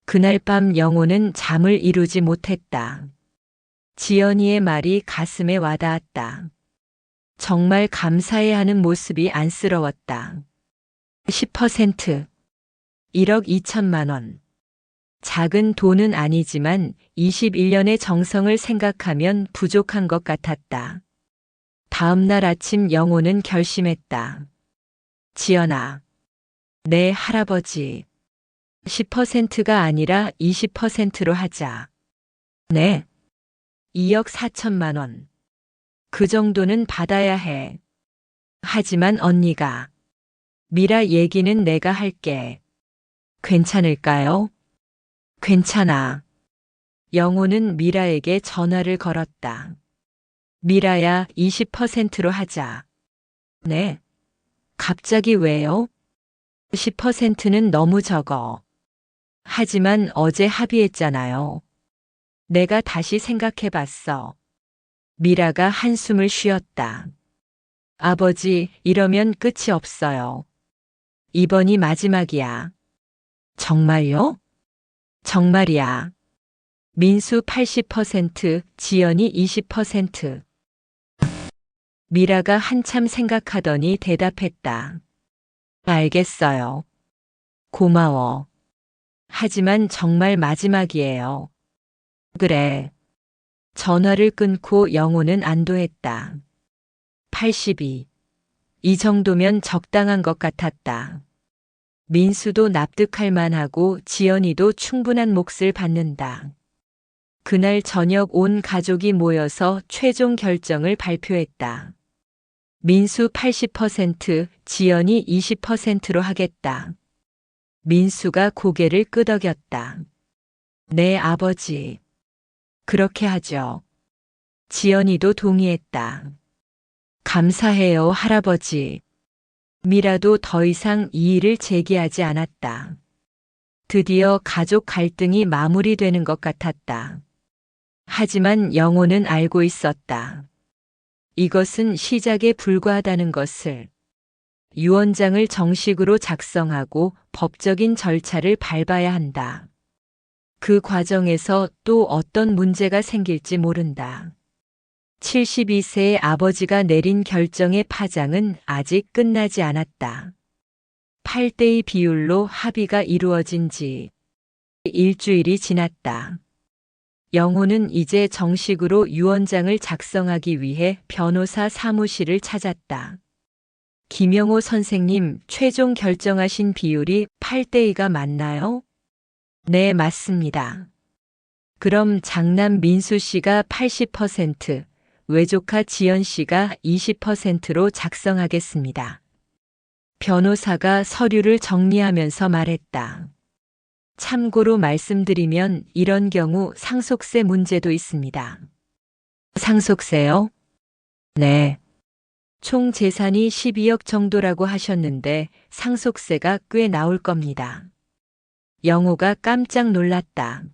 그날 밤 영호는 잠을 이루지 못했다. 지연이의 말이 가슴에 와닿았다. 정말 감사해하는 모습이 안쓰러웠다. 10%. 1억 2천만 원. 작은 돈은 아니지만 21년의 정성을 생각하면 부족한 것 같았다. 다음 날 아침 영호는 결심했다. 지연아. 네, 할아버지. 10%가 아니라 20%로 하자. 네. 2억 4천만 원. 그 정도는 받아야 해. 하지만 언니가. 미라 얘기는 내가 할게. 괜찮을까요? 괜찮아. 영호는 미라에게 전화를 걸었다. 미라야, 20%로 하자. 네. 갑자기 왜요? 10%는 너무 적어. 하지만 어제 합의했잖아요. 내가 다시 생각해 봤어. 미라가 한숨을 쉬었다. 아버지, 이러면 끝이 없어요. 이번이 마지막이야. 정말요? 정말이야. 민수 80%, 지연이 20%. 미라가 한참 생각하더니 대답했다. 알겠어요. 고마워. 하지만 정말 마지막이에요. 그래. 전화를 끊고 영호는 안도했다. 82. 이 정도면 적당한 것 같았다. 민수도 납득할 만하고 지연이도 충분한 몫을 받는다. 그날 저녁 온 가족이 모여서 최종 결정을 발표했다. 민수 80%, 지연이 20%로 하겠다. 민수가 고개를 끄덕였다. 네, 아버지. 그렇게 하죠. 지연이도 동의했다. 감사해요, 할아버지. 미라도 더 이상 이의를 제기하지 않았다. 드디어 가족 갈등이 마무리되는 것 같았다. 하지만 영호는 알고 있었다. 이것은 시작에 불과하다는 것을. 유언장을 정식으로 작성하고 법적인 절차를 밟아야 한다. 그 과정에서 또 어떤 문제가 생길지 모른다. 72세의 아버지가 내린 결정의 파장은 아직 끝나지 않았다. 8대2 비율로 합의가 이루어진 지 일주일이 지났다. 영호는 이제 정식으로 유언장을 작성하기 위해 변호사 사무실을 찾았다. 김영호 선생님, 최종 결정하신 비율이 8대2가 맞나요? 네, 맞습니다. 그럼 장남 민수 씨가 80%, 외조카 지연 씨가 20%로 작성하겠습니다. 변호사가 서류를 정리하면서 말했다. 참고로 말씀드리면 이런 경우 상속세 문제도 있습니다. 상속세요? 네. 총 재산이 12억 정도라고 하셨는데 상속세가 꽤 나올 겁니다. 영호가 깜짝 놀랐다.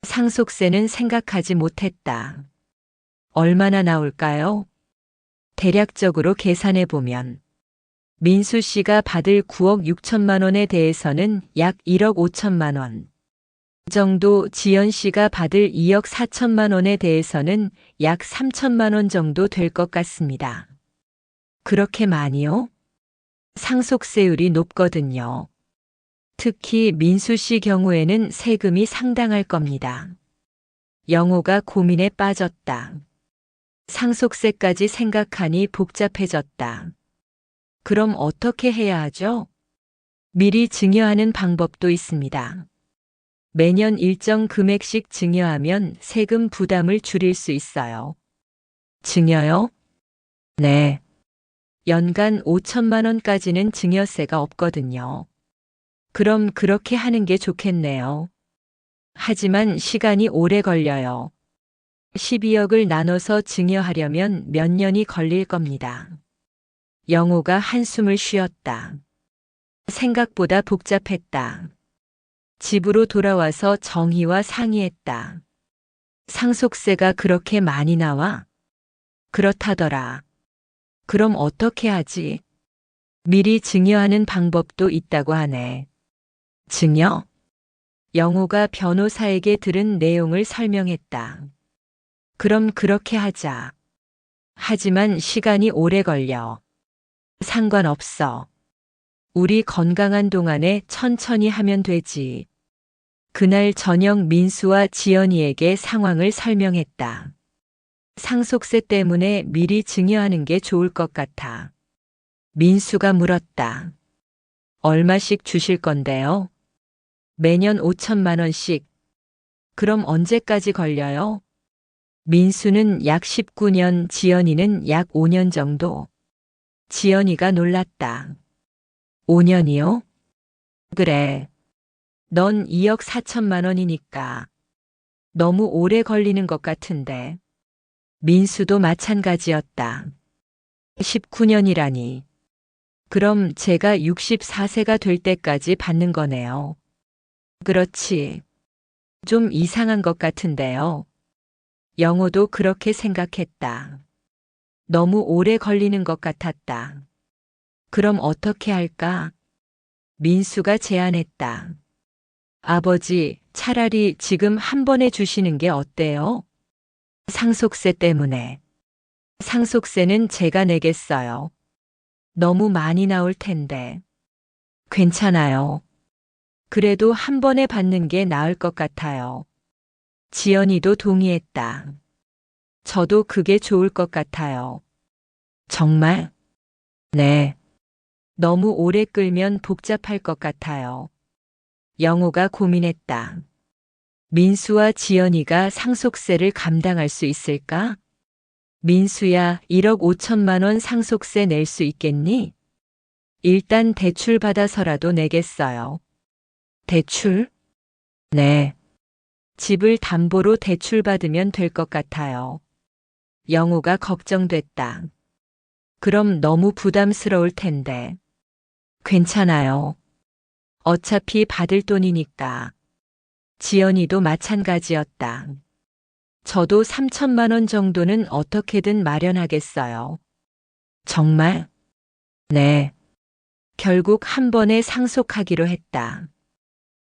상속세는 생각하지 못했다. 얼마나 나올까요? 대략적으로 계산해 보면 민수 씨가 받을 9억 6천만 원에 대해서는 약 1억 5천만 원 정도, 지연 씨가 받을 2억 4천만 원에 대해서는 약 3천만 원 정도 될 것 같습니다. 그렇게 많이요? 상속세율이 높거든요. 특히 민수 씨 경우에는 세금이 상당할 겁니다. 영호가 고민에 빠졌다. 상속세까지 생각하니 복잡해졌다. 그럼 어떻게 해야 하죠? 미리 증여하는 방법도 있습니다. 매년 일정 금액씩 증여하면 세금 부담을 줄일 수 있어요. 증여요? 네. 연간 5천만 원까지는 증여세가 없거든요. 그럼 그렇게 하는 게 좋겠네요. 하지만 시간이 오래 걸려요. 12억을 나눠서 증여하려면 몇 년이 걸릴 겁니다. 영호가 한숨을 쉬었다. 생각보다 복잡했다. 집으로 돌아와서 정희와 상의했다. 상속세가 그렇게 많이 나와? 그렇다더라. 그럼 어떻게 하지? 미리 증여하는 방법도 있다고 하네. 증여? 영호가 변호사에게 들은 내용을 설명했다. 그럼 그렇게 하자. 하지만 시간이 오래 걸려. 상관없어. 우리 건강한 동안에 천천히 하면 되지. 그날 저녁 민수와 지연이에게 상황을 설명했다. 상속세 때문에 미리 증여하는 게 좋을 것 같아. 민수가 물었다. 얼마씩 주실 건데요? 매년 5천만 원씩. 그럼 언제까지 걸려요? 민수는 약 19년, 지연이는 약 5년 정도. 지연이가 놀랐다. 5년이요? 그래. 넌 2억 4천만 원이니까. 너무 오래 걸리는 것 같은데. 민수도 마찬가지였다. 19년이라니. 그럼 제가 64세가 될 때까지 받는 거네요. 그렇지. 좀 이상한 것 같은데요. 영호도 그렇게 생각했다. 너무 오래 걸리는 것 같았다. 그럼 어떻게 할까? 민수가 제안했다. 아버지, 차라리 지금 한 번에 주시는 게 어때요? 상속세 때문에. 상속세는 제가 내겠어요. 너무 많이 나올 텐데. 괜찮아요. 그래도 한 번에 받는 게 나을 것 같아요. 지연이도 동의했다. 저도 그게 좋을 것 같아요. 정말? 네. 너무 오래 끌면 복잡할 것 같아요. 영호가 고민했다. 민수와 지연이가 상속세를 감당할 수 있을까? 민수야, 1억 5천만 원 상속세 낼 수 있겠니? 일단 대출 받아서라도 내겠어요. 대출? 네. 집을 담보로 대출 받으면 될 것 같아요. 영호가 걱정됐다. 그럼 너무 부담스러울 텐데. 괜찮아요. 어차피 받을 돈이니까. 지연이도 마찬가지였다. 저도 3천만 원 정도는 어떻게든 마련하겠어요. 정말? 네. 결국 한 번에 상속하기로 했다.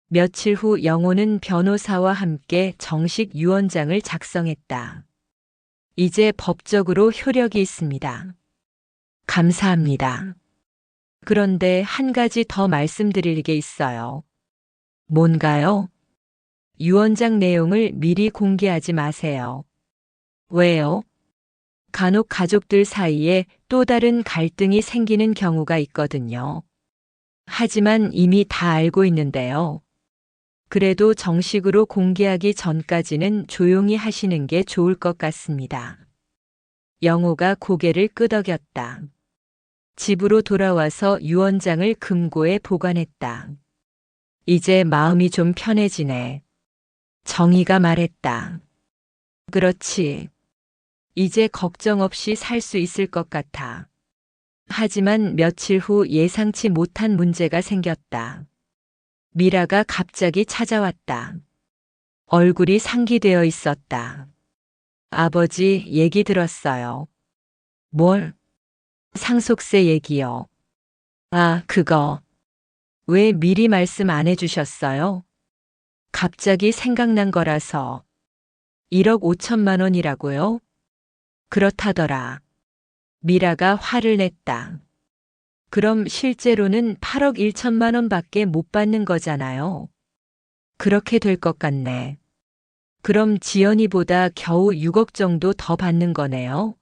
며칠 후 영호는 변호사와 함께 정식 유언장을 작성했다. 이제 법적으로 효력이 있습니다. 감사합니다. 그런데 한 가지 더 말씀드릴 게 있어요. 뭔가요? 유언장 내용을 미리 공개하지 마세요. 왜요? 간혹 가족들 사이에 또 다른 갈등이 생기는 경우가 있거든요. 하지만 이미 다 알고 있는데요. 그래도 정식으로 공개하기 전까지는 조용히 하시는 게 좋을 것 같습니다. 영호가 고개를 끄덕였다. 집으로 돌아와서 유언장을 금고에 보관했다. 이제 마음이 좀 편해지네. 정희가 말했다. 그렇지. 이제 걱정 없이 살 수 있을 것 같아. 하지만 며칠 후 예상치 못한 문제가 생겼다. 미라가 갑자기 찾아왔다. 얼굴이 상기되어 있었다. 아버지 얘기 들었어요. 뭘? 상속세 얘기요. 아, 그거. 왜 미리 말씀 안 해주셨어요? 갑자기 생각난 거라서. 1억 5천만 원이라고요? 그렇다더라. 미라가 화를 냈다. 그럼 실제로는 8억 1천만 원밖에 못 받는 거잖아요. 그렇게 될 것 같네. 그럼 지연이보다 겨우 6억 정도 더 받는 거네요.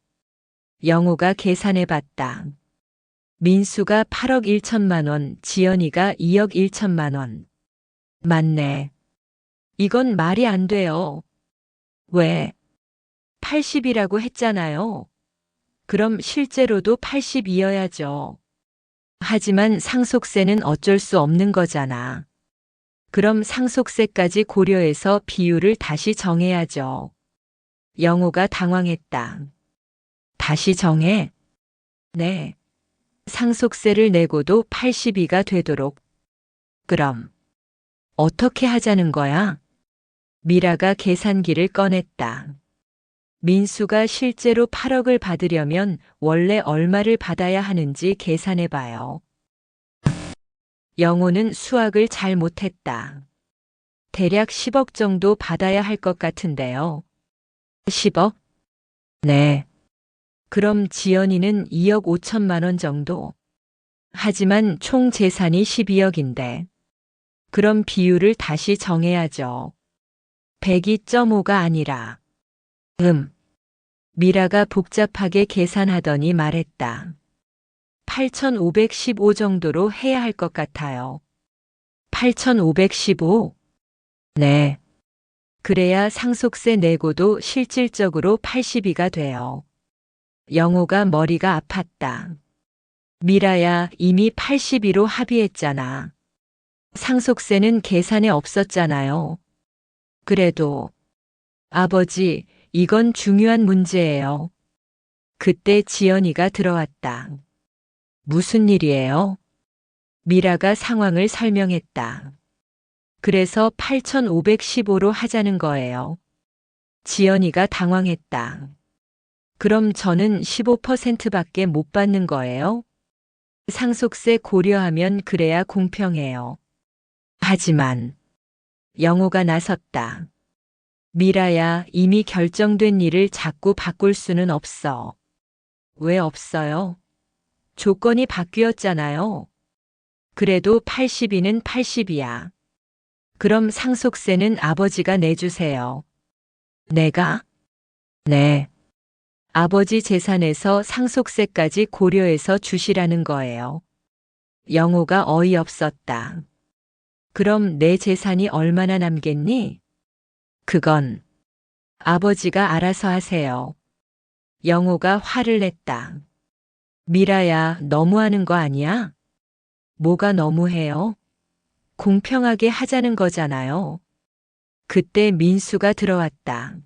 영호가 계산해 봤다. 민수가 8억 1천만 원, 지연이가 2억 1천만 원. 맞네. 이건 말이 안 돼요. 왜? 80이라고 했잖아요. 그럼 실제로도 80이어야죠. 하지만 상속세는 어쩔 수 없는 거잖아. 그럼 상속세까지 고려해서 비율을 다시 정해야죠. 영호가 당황했다. 다시 정해? 네. 상속세를 내고도 82가 되도록. 그럼 어떻게 하자는 거야? 미라가 계산기를 꺼냈다. 민수가 실제로 8억을 받으려면 원래 얼마를 받아야 하는지 계산해 봐요. 영호는 수학을 잘 못했다. 대략 10억 정도 받아야 할 것 같은데요. 10억? 네. 그럼 지연이는 2억 5천만 원 정도. 하지만 총 재산이 12억인데. 그럼 비율을 다시 정해야죠. 102.5가 아니라. 미라가 복잡하게 계산하더니 말했다. 8,515 정도로 해야 할 것 같아요. 8,515? 네. 그래야 상속세 내고도 실질적으로 82가 돼요. 영호가 머리가 아팠다. 미라야, 이미 82로 합의했잖아. 상속세는 계산에 없었잖아요. 그래도 아버지, 이건 중요한 문제예요. 그때 지연이가 들어왔다. 무슨 일이에요? 미라가 상황을 설명했다. 그래서 8,515로 하자는 거예요. 지연이가 당황했다. 그럼 저는 15%밖에 못 받는 거예요? 상속세 고려하면 그래야 공평해요. 하지만 영호가 나섰다. 미라야, 이미 결정된 일을 자꾸 바꿀 수는 없어. 왜 없어요? 조건이 바뀌었잖아요. 그래도 82는 80이야. 그럼 상속세는 아버지가 내주세요. 내가? 네. 아버지 재산에서 상속세까지 고려해서 주시라는 거예요. 영호가 어이없었다. 그럼 내 재산이 얼마나 남겠니? 그건 아버지가 알아서 하세요. 영호가 화를 냈다. 미라야, 너무하는 거 아니야? 뭐가 너무해요? 공평하게 하자는 거잖아요. 그때 민수가 들어왔다.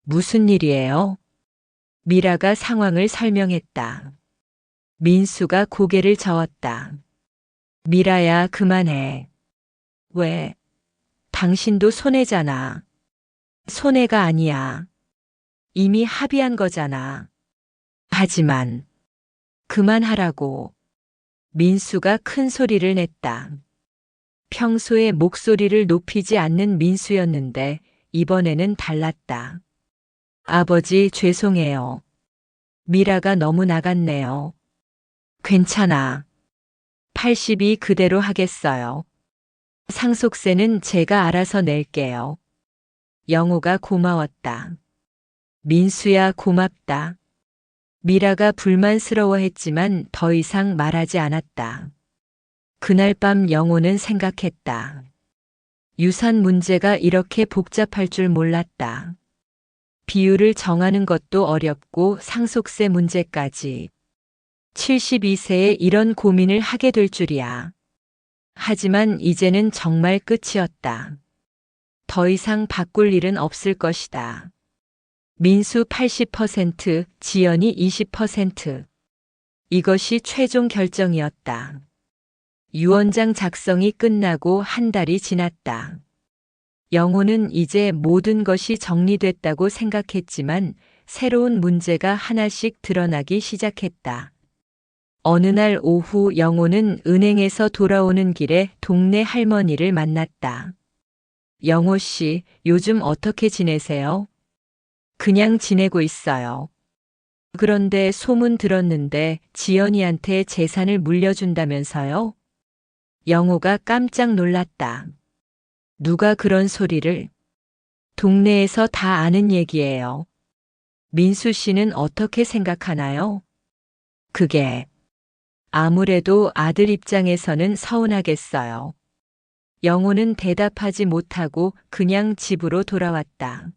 무슨 일이에요? 미라가 상황을 설명했다. 민수가 고개를 저었다. 미라야, 그만해. 왜? 당신도 손해잖아. 손해가 아니야. 이미 합의한 거잖아. 하지만 그만하라고. 민수가 큰 소리를 냈다. 평소에 목소리를 높이지 않는 민수였는데 이번에는 달랐다. 아버지, 죄송해요. 미라가 너무 나갔네요. 괜찮아. 82 그대로 하겠어요. 상속세는 제가 알아서 낼게요. 영호가 고마웠다. 민수야, 고맙다. 미라가 불만스러워했지만 더 이상 말하지 않았다. 그날 밤 영호는 생각했다. 유산 문제가 이렇게 복잡할 줄 몰랐다. 비율을 정하는 것도 어렵고 상속세 문제까지. 72세에 이런 고민을 하게 될 줄이야. 하지만 이제는 정말 끝이었다. 더 이상 바꿀 일은 없을 것이다. 민수 80%, 지연이 20%. 이것이 최종 결정이었다. 유언장 작성이 끝나고 한 달이 지났다. 영호는 이제 모든 것이 정리됐다고 생각했지만 새로운 문제가 하나씩 드러나기 시작했다. 어느 날 오후 영호는 은행에서 돌아오는 길에 동네 할머니를 만났다. 영호 씨, 요즘 어떻게 지내세요? 그냥 지내고 있어요. 그런데 소문 들었는데 지연이한테 재산을 물려준다면서요? 영호가 깜짝 놀랐다. 누가 그런 소리를? 동네에서 다 아는 얘기예요. 민수 씨는 어떻게 생각하나요? 그게 아무래도 아들 입장에서는 서운하겠어요. 영호는 대답하지 못하고 그냥 집으로 돌아왔다.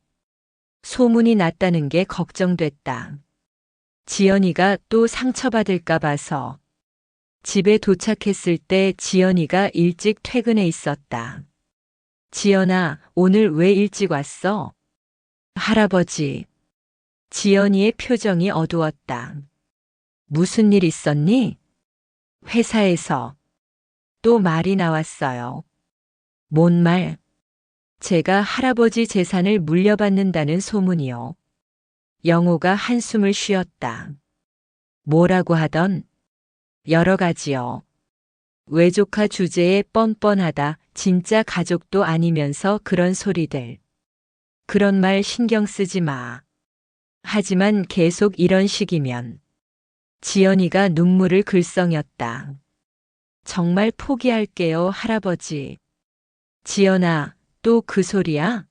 소문이 났다는 게 걱정됐다. 지연이가 또 상처받을까 봐서. 집에 도착했을 때 지연이가 일찍 퇴근해 있었다. 지연아, 오늘 왜 일찍 왔어? 할아버지. 지연이의 표정이 어두웠다. 무슨 일 있었니? 회사에서. 또 말이 나왔어요. 뭔 말? 제가 할아버지 재산을 물려받는다는 소문이요. 영호가 한숨을 쉬었다. 뭐라고 하던? 여러 가지요. 외조카 주제에 뻔뻔하다, 진짜 가족도 아니면서 그런 소리들. 그런 말 신경 쓰지 마. 하지만 계속 이런 식이면. 지연이가 눈물을 글썽였다. 정말 포기할게요, 할아버지. 지연아, 또 그 소리야?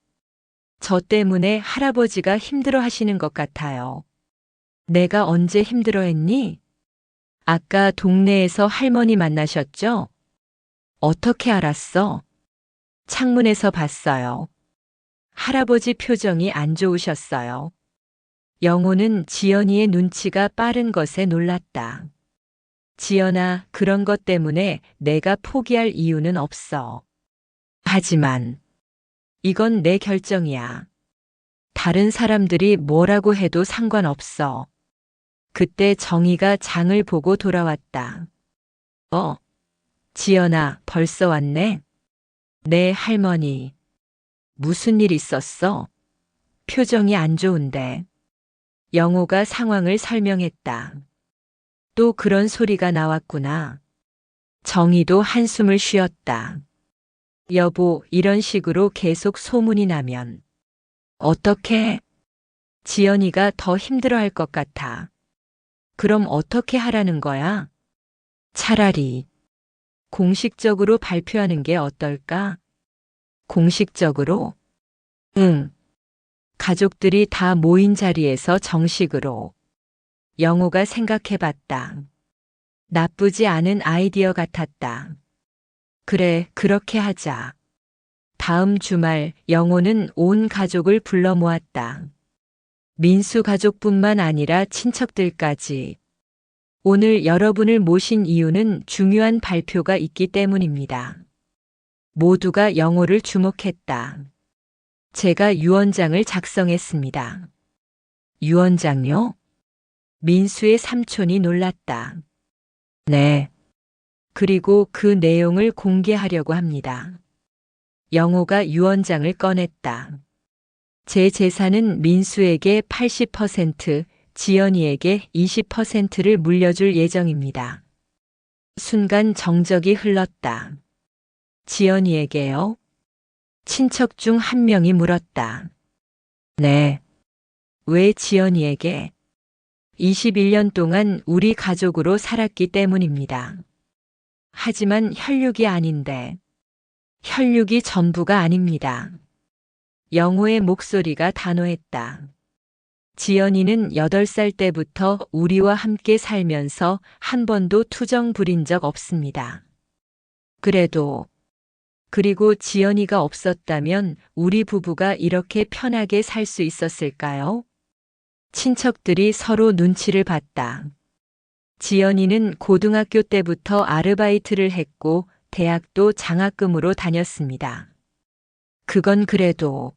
저 때문에 할아버지가 힘들어 하시는 것 같아요. 내가 언제 힘들어 했니? 아까 동네에서 할머니 만나셨죠? 어떻게 알았어? 창문에서 봤어요. 할아버지 표정이 안 좋으셨어요. 영호는 지연이의 눈치가 빠른 것에 놀랐다. 지연아, 그런 것 때문에 내가 포기할 이유는 없어. 하지만 이건 내 결정이야. 다른 사람들이 뭐라고 해도 상관없어. 그때 정희가 장을 보고 돌아왔다. 지연아, 벌써 왔네? 네, 할머니. 무슨 일 있었어? 표정이 안 좋은데. 영호가 상황을 설명했다. 또 그런 소리가 나왔구나. 정희도 한숨을 쉬었다. 여보, 이런 식으로 계속 소문이 나면 어떻게? 지연이가 더 힘들어할 것 같아. 그럼 어떻게 하라는 거야? 차라리 공식적으로 발표하는 게 어떨까? 공식적으로? 응. 가족들이 다 모인 자리에서 정식으로. 영호가 생각해봤다. 나쁘지 않은 아이디어 같았다. 그래, 그렇게 하자. 다음 주말 영호는 온 가족을 불러 모았다. 민수 가족뿐만 아니라 친척들까지. 오늘 여러분을 모신 이유는 중요한 발표가 있기 때문입니다. 모두가 영호를 주목했다. 제가 유언장을 작성했습니다. 유언장요? 민수의 삼촌이 놀랐다. 네. 그리고 그 내용을 공개하려고 합니다. 영호가 유언장을 꺼냈다. 제 재산은 민수에게 80%, 지연이에게 20%를 물려줄 예정입니다. 순간 정적이 흘렀다. 지연이에게요? 친척 중 한 명이 물었다. 네. 왜 지연이에게? 21년 동안 우리 가족으로 살았기 때문입니다. 하지만 혈육이 아닌데. 혈육이 전부가 아닙니다. 영호의 목소리가 단호했다. 지연이는 8살 때부터 우리와 함께 살면서 한 번도 투정 부린 적 없습니다. 그래도 그리고 지연이가 없었다면 우리 부부가 이렇게 편하게 살 수 있었을까요? 친척들이 서로 눈치를 봤다. 지연이는 고등학교 때부터 아르바이트를 했고 대학도 장학금으로 다녔습니다. 그건 그래도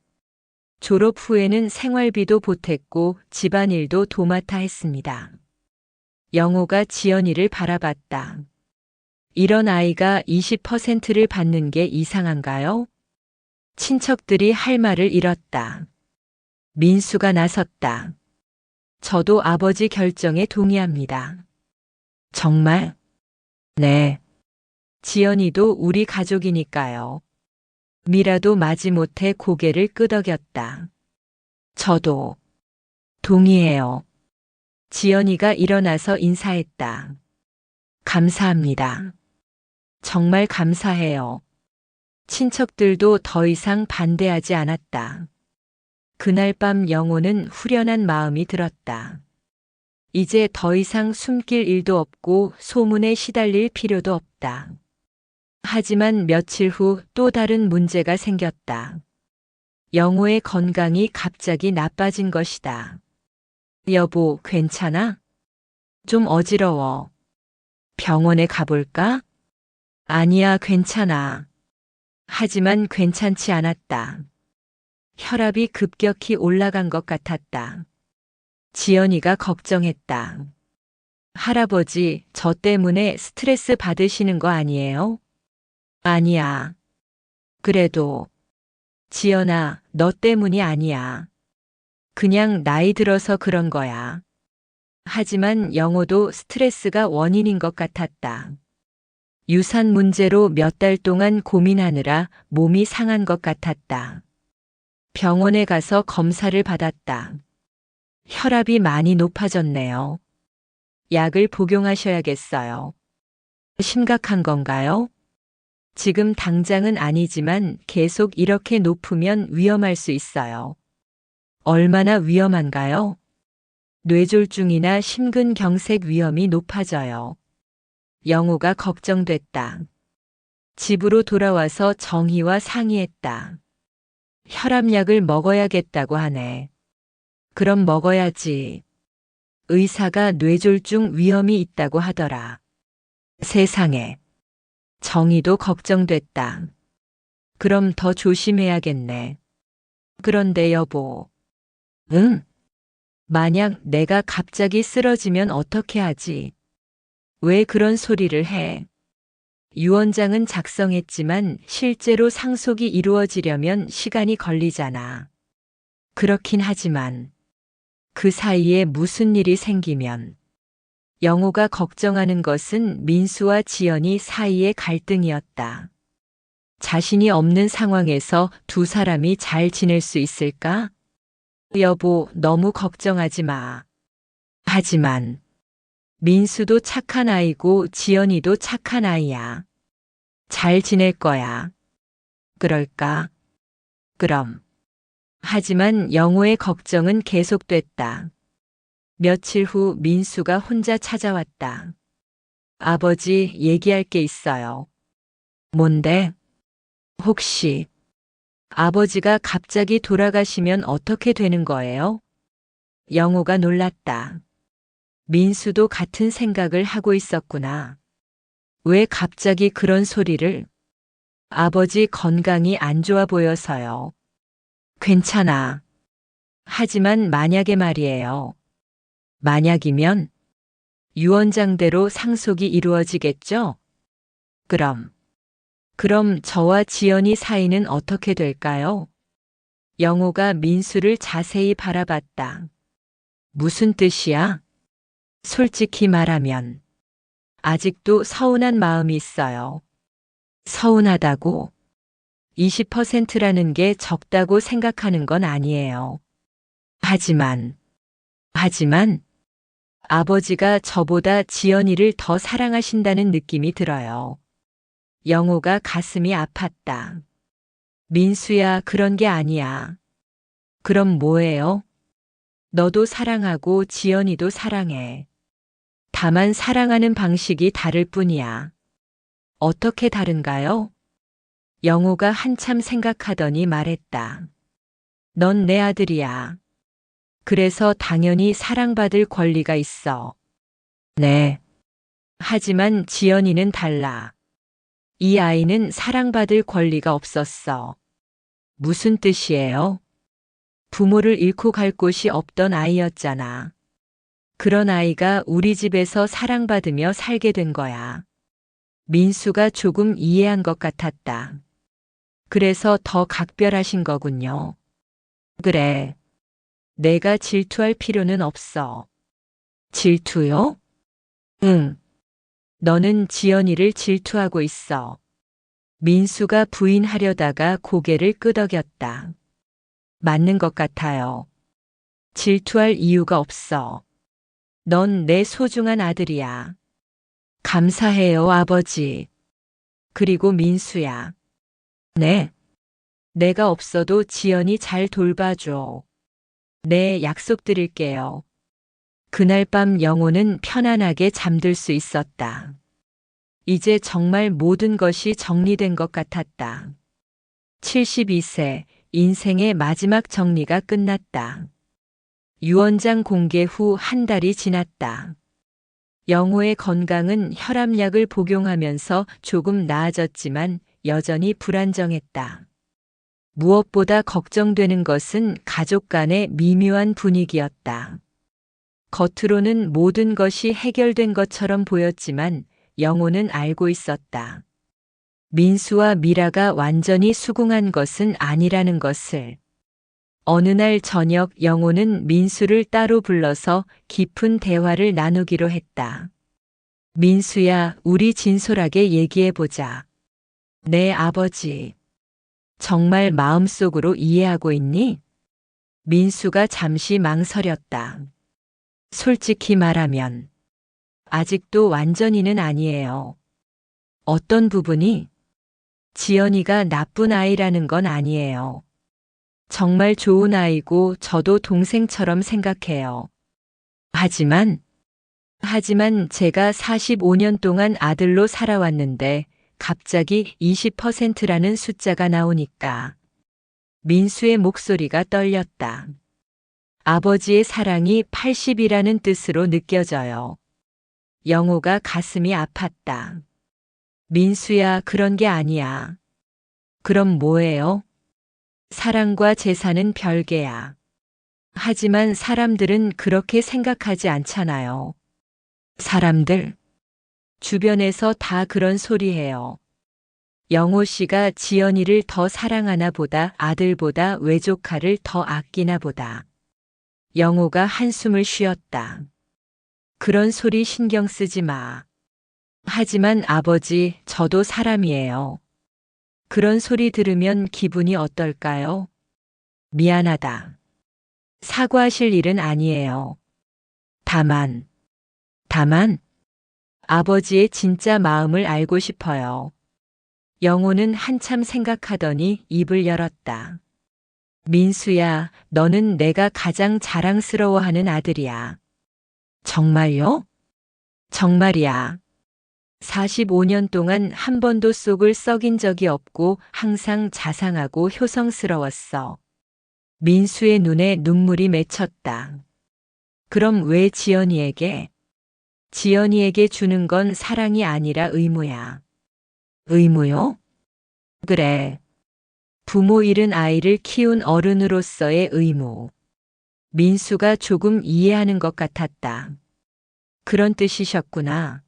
졸업 후에는 생활비도 보탰고 집안일도 도맡아 했습니다. 영호가 지연이를 바라봤다. 이런 아이가 20%를 받는 게 이상한가요? 친척들이 할 말을 잃었다. 민수가 나섰다. 저도 아버지 결정에 동의합니다. 정말? 네. 지연이도 우리 가족이니까요. 미라도 마지못해 고개를 끄덕였다. 저도 동의해요. 지연이가 일어나서 인사했다. 감사합니다. 정말 감사해요. 친척들도 더 이상 반대하지 않았다. 그날 밤 영호는 후련한 마음이 들었다. 이제 더 이상 숨길 일도 없고 소문에 시달릴 필요도 없다. 하지만 며칠 후 또 다른 문제가 생겼다. 영호의 건강이 갑자기 나빠진 것이다. 여보, 괜찮아? 좀 어지러워. 병원에 가볼까? 아니야, 괜찮아. 하지만 괜찮지 않았다. 혈압이 급격히 올라간 것 같았다. 지연이가 걱정했다. 할아버지, 저 때문에 스트레스 받으시는 거 아니에요? 아니야. 그래도, 지연아, 너 때문이 아니야. 그냥 나이 들어서 그런 거야. 하지만 영호도 스트레스가 원인인 것 같았다. 유산 문제로 몇 달 동안 고민하느라 몸이 상한 것 같았다. 병원에 가서 검사를 받았다. 혈압이 많이 높아졌네요. 약을 복용하셔야겠어요. 심각한 건가요? 지금 당장은 아니지만 계속 이렇게 높으면 위험할 수 있어요. 얼마나 위험한가요? 뇌졸중이나 심근경색 위험이 높아져요. 영호가 걱정됐다. 집으로 돌아와서 정희와 상의했다. 혈압약을 먹어야겠다고 하네. 그럼 먹어야지. 의사가 뇌졸중 위험이 있다고 하더라. 세상에. 정희도 걱정됐다. 그럼 더 조심해야겠네. 그런데 여보. 응? 만약 내가 갑자기 쓰러지면 어떻게 하지? 왜 그런 소리를 해? 유언장은 작성했지만 실제로 상속이 이루어지려면 시간이 걸리잖아. 그렇긴 하지만 그 사이에 무슨 일이 생기면 영호가 걱정하는 것은 민수와 지연이 사이의 갈등이었다. 자신이 없는 상황에서 두 사람이 잘 지낼 수 있을까? 여보, 너무 걱정하지 마. 하지만 민수도 착한 아이고 지연이도 착한 아이야. 잘 지낼 거야. 그럴까? 그럼. 하지만 영호의 걱정은 계속됐다. 며칠 후 민수가 혼자 찾아왔다. 아버지, 얘기할 게 있어요. 뭔데? 혹시 아버지가 갑자기 돌아가시면 어떻게 되는 거예요? 영호가 놀랐다. 민수도 같은 생각을 하고 있었구나. 왜 갑자기 그런 소리를? 아버지 건강이 안 좋아 보여서요. 괜찮아. 하지만 만약에 말이에요. 만약이면 유언장대로 상속이 이루어지겠죠? 그럼 저와 지연이 사이는 어떻게 될까요? 영호가 민수를 자세히 바라봤다. 무슨 뜻이야? 솔직히 말하면 아직도 서운한 마음이 있어요. 서운하다고? 20%라는 게 적다고 생각하는 건 아니에요. 하지만 아버지가 저보다 지연이를 더 사랑하신다는 느낌이 들어요. 영호가 가슴이 아팠다. 민수야, 그런 게 아니야. 그럼 뭐예요? 너도 사랑하고 지연이도 사랑해. 다만 사랑하는 방식이 다를 뿐이야. 어떻게 다른가요? 영호가 한참 생각하더니 말했다. 넌 내 아들이야. 그래서 당연히 사랑받을 권리가 있어. 네. 하지만 지연이는 달라. 이 아이는 사랑받을 권리가 없었어. 무슨 뜻이에요? 부모를 잃고 갈 곳이 없던 아이였잖아. 그런 아이가 우리 집에서 사랑받으며 살게 된 거야. 민수가 조금 이해한 것 같았다. 그래서 더 각별하신 거군요. 그래. 내가 질투할 필요는 없어. 질투요? 응. 너는 지연이를 질투하고 있어. 민수가 부인하려다가 고개를 끄덕였다. 맞는 것 같아요. 질투할 이유가 없어. 넌 내 소중한 아들이야. 감사해요, 아버지. 그리고 민수야. 네. 내가 없어도 지연이 잘 돌봐줘. 네, 약속드릴게요. 그날 밤 영호는 편안하게 잠들 수 있었다. 이제 정말 모든 것이 정리된 것 같았다. 72세, 인생의 마지막 정리가 끝났다. 유언장 공개 후 한 달이 지났다. 영호의 건강은 혈압약을 복용하면서 조금 나아졌지만 여전히 불안정했다. 무엇보다 걱정되는 것은 가족 간의 미묘한 분위기였다. 겉으로는 모든 것이 해결된 것처럼 보였지만 영호는 알고 있었다. 민수와 미라가 완전히 수긍한 것은 아니라는 것을. 어느 날 저녁 영호는 민수를 따로 불러서 깊은 대화를 나누기로 했다. 민수야, 우리 진솔하게 얘기해보자. 내 아버지. 정말 마음속으로 이해하고 있니? 민수가 잠시 망설였다. 솔직히 말하면 아직도 완전히는 아니에요. 어떤 부분이? 지연이가 나쁜 아이라는 건 아니에요. 정말 좋은 아이고 저도 동생처럼 생각해요. 하지만 제가 45년 동안 아들로 살아왔는데 갑자기 20%라는 숫자가 나오니까 민수의 목소리가 떨렸다. 아버지의 사랑이 80이라는 뜻으로 느껴져요. 영호가 가슴이 아팠다. 민수야, 그런 게 아니야. 그럼 뭐예요? 사랑과 재산은 별개야. 하지만 사람들은 그렇게 생각하지 않잖아요. 사람들, 주변에서 다 그런 소리 해요. 영호 씨가 지연이를 더 사랑하나 보다, 아들보다 외조카를 더 아끼나 보다. 영호가 한숨을 쉬었다. 그런 소리 신경 쓰지 마. 하지만 아버지, 저도 사람이에요. 그런 소리 들으면 기분이 어떨까요? 미안하다. 사과하실 일은 아니에요. 다만, 아버지의 진짜 마음을 알고 싶어요. 영호는 한참 생각하더니 입을 열었다. 민수야, 너는 내가 가장 자랑스러워하는 아들이야. 정말요? 정말이야. 45년 동안 한 번도 속을 썩인 적이 없고 항상 자상하고 효성스러웠어. 민수의 눈에 눈물이 맺혔다. 그럼 왜 지연이에게? 지연이에게 주는 건 사랑이 아니라 의무야. 의무요? 그래. 부모 잃은 아이를 키운 어른으로서의 의무. 민수가 조금 이해하는 것 같았다. 그런 뜻이셨구나.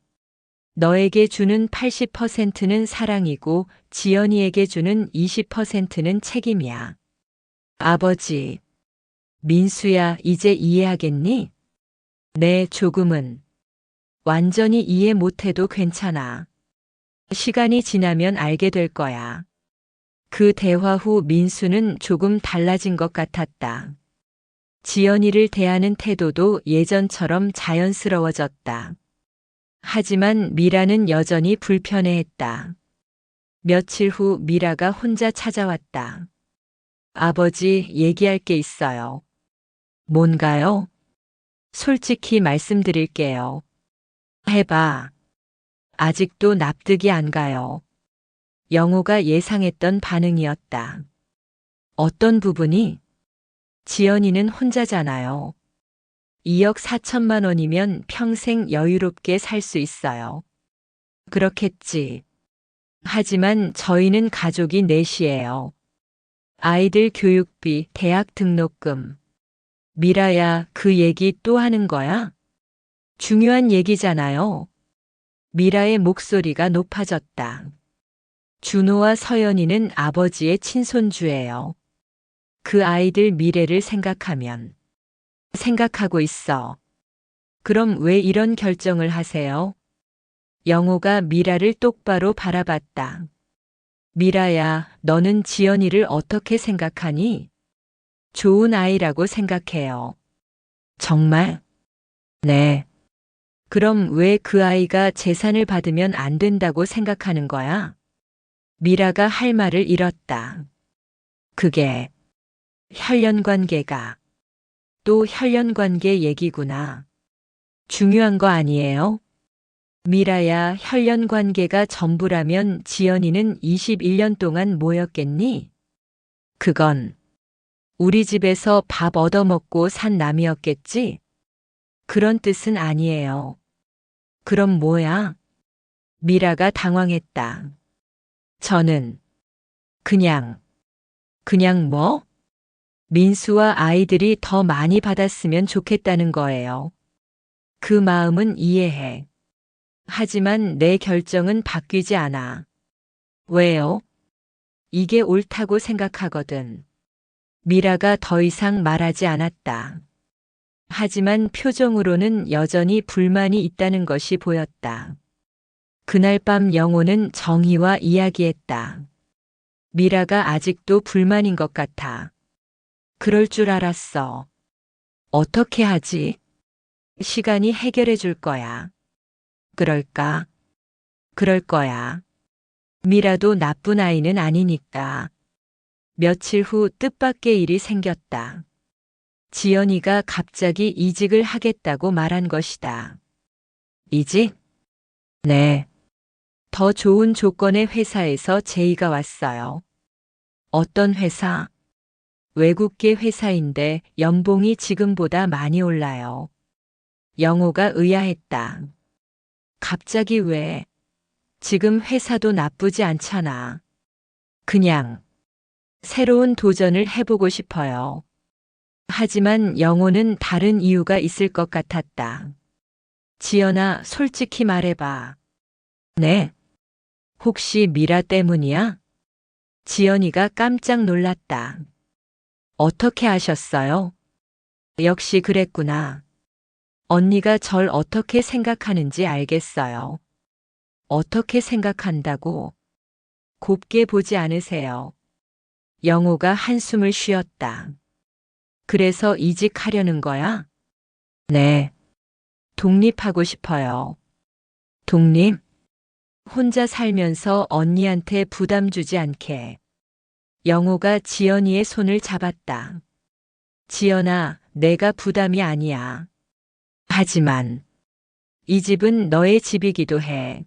너에게 주는 80%는 사랑이고 지연이에게 주는 20%는 책임이야. 아버지, 민수야, 이제 이해하겠니? 네, 조금은. 완전히 이해 못해도 괜찮아. 시간이 지나면 알게 될 거야. 그 대화 후 민수는 조금 달라진 것 같았다. 지연이를 대하는 태도도 예전처럼 자연스러워졌다. 하지만 미라는 여전히 불편해했다. 며칠 후 미라가 혼자 찾아왔다. 아버지, 얘기할 게 있어요. 뭔가요? 솔직히 말씀드릴게요. 해봐. 아직도 납득이 안 가요. 영호가 예상했던 반응이었다. 어떤 부분이? 지연이는 혼자잖아요. 2억 4천만 원이면 평생 여유롭게 살 수 있어요. 그렇겠지. 하지만 저희는 가족이 넷이에요. 아이들 교육비, 대학 등록금. 미라야, 그 얘기 또 하는 거야? 중요한 얘기잖아요. 미라의 목소리가 높아졌다. 준호와 서연이는 아버지의 친손주예요. 그 아이들 미래를 생각하면. 생각하고 있어. 그럼 왜 이런 결정을 하세요? 영호가 미라를 똑바로 바라봤다. 미라야, 너는 지연이를 어떻게 생각하니? 좋은 아이라고 생각해요. 정말? 네. 그럼 왜 그 아이가 재산을 받으면 안 된다고 생각하는 거야? 미라가 할 말을 잃었다. 그게 혈연관계가 또 혈연관계 얘기구나. 중요한 거 아니에요? 미라야, 혈연관계가 전부라면 지연이는 21년 동안 뭐였겠니? 그건 우리 집에서 밥 얻어먹고 산 남이었겠지? 그런 뜻은 아니에요. 그럼 뭐야? 미라가 당황했다. 저는 그냥 뭐? 민수와 아이들이 더 많이 받았으면 좋겠다는 거예요. 그 마음은 이해해. 하지만 내 결정은 바뀌지 않아. 왜요? 이게 옳다고 생각하거든. 미라가 더 이상 말하지 않았다. 하지만 표정으로는 여전히 불만이 있다는 것이 보였다. 그날 밤 영호는 정희와 이야기했다. 미라가 아직도 불만인 것 같아. 그럴 줄 알았어. 어떻게 하지? 시간이 해결해 줄 거야. 그럴까? 그럴 거야. 미라도 나쁜 아이는 아니니까. 며칠 후 뜻밖의 일이 생겼다. 지연이가 갑자기 이직을 하겠다고 말한 것이다. 이직? 네. 더 좋은 조건의 회사에서 제의가 왔어요. 어떤 회사? 외국계 회사인데 연봉이 지금보다 많이 올라요. 영호가 의아했다. 갑자기 왜? 지금 회사도 나쁘지 않잖아. 그냥 새로운 도전을 해보고 싶어요. 하지만 영호는 다른 이유가 있을 것 같았다. 지연아, 솔직히 말해봐. 네? 혹시 미라 때문이야? 지연이가 깜짝 놀랐다. 어떻게 아셨어요? 역시 그랬구나. 언니가 절 어떻게 생각하는지 알겠어요. 어떻게 생각한다고? 곱게 보지 않으세요. 영호가 한숨을 쉬었다. 그래서 이직하려는 거야? 네. 독립하고 싶어요. 독립? 혼자 살면서 언니한테 부담 주지 않게. 영호가 지연이의 손을 잡았다. 지연아, 내가 부담이 아니야. 하지만 이 집은 너의 집이기도 해.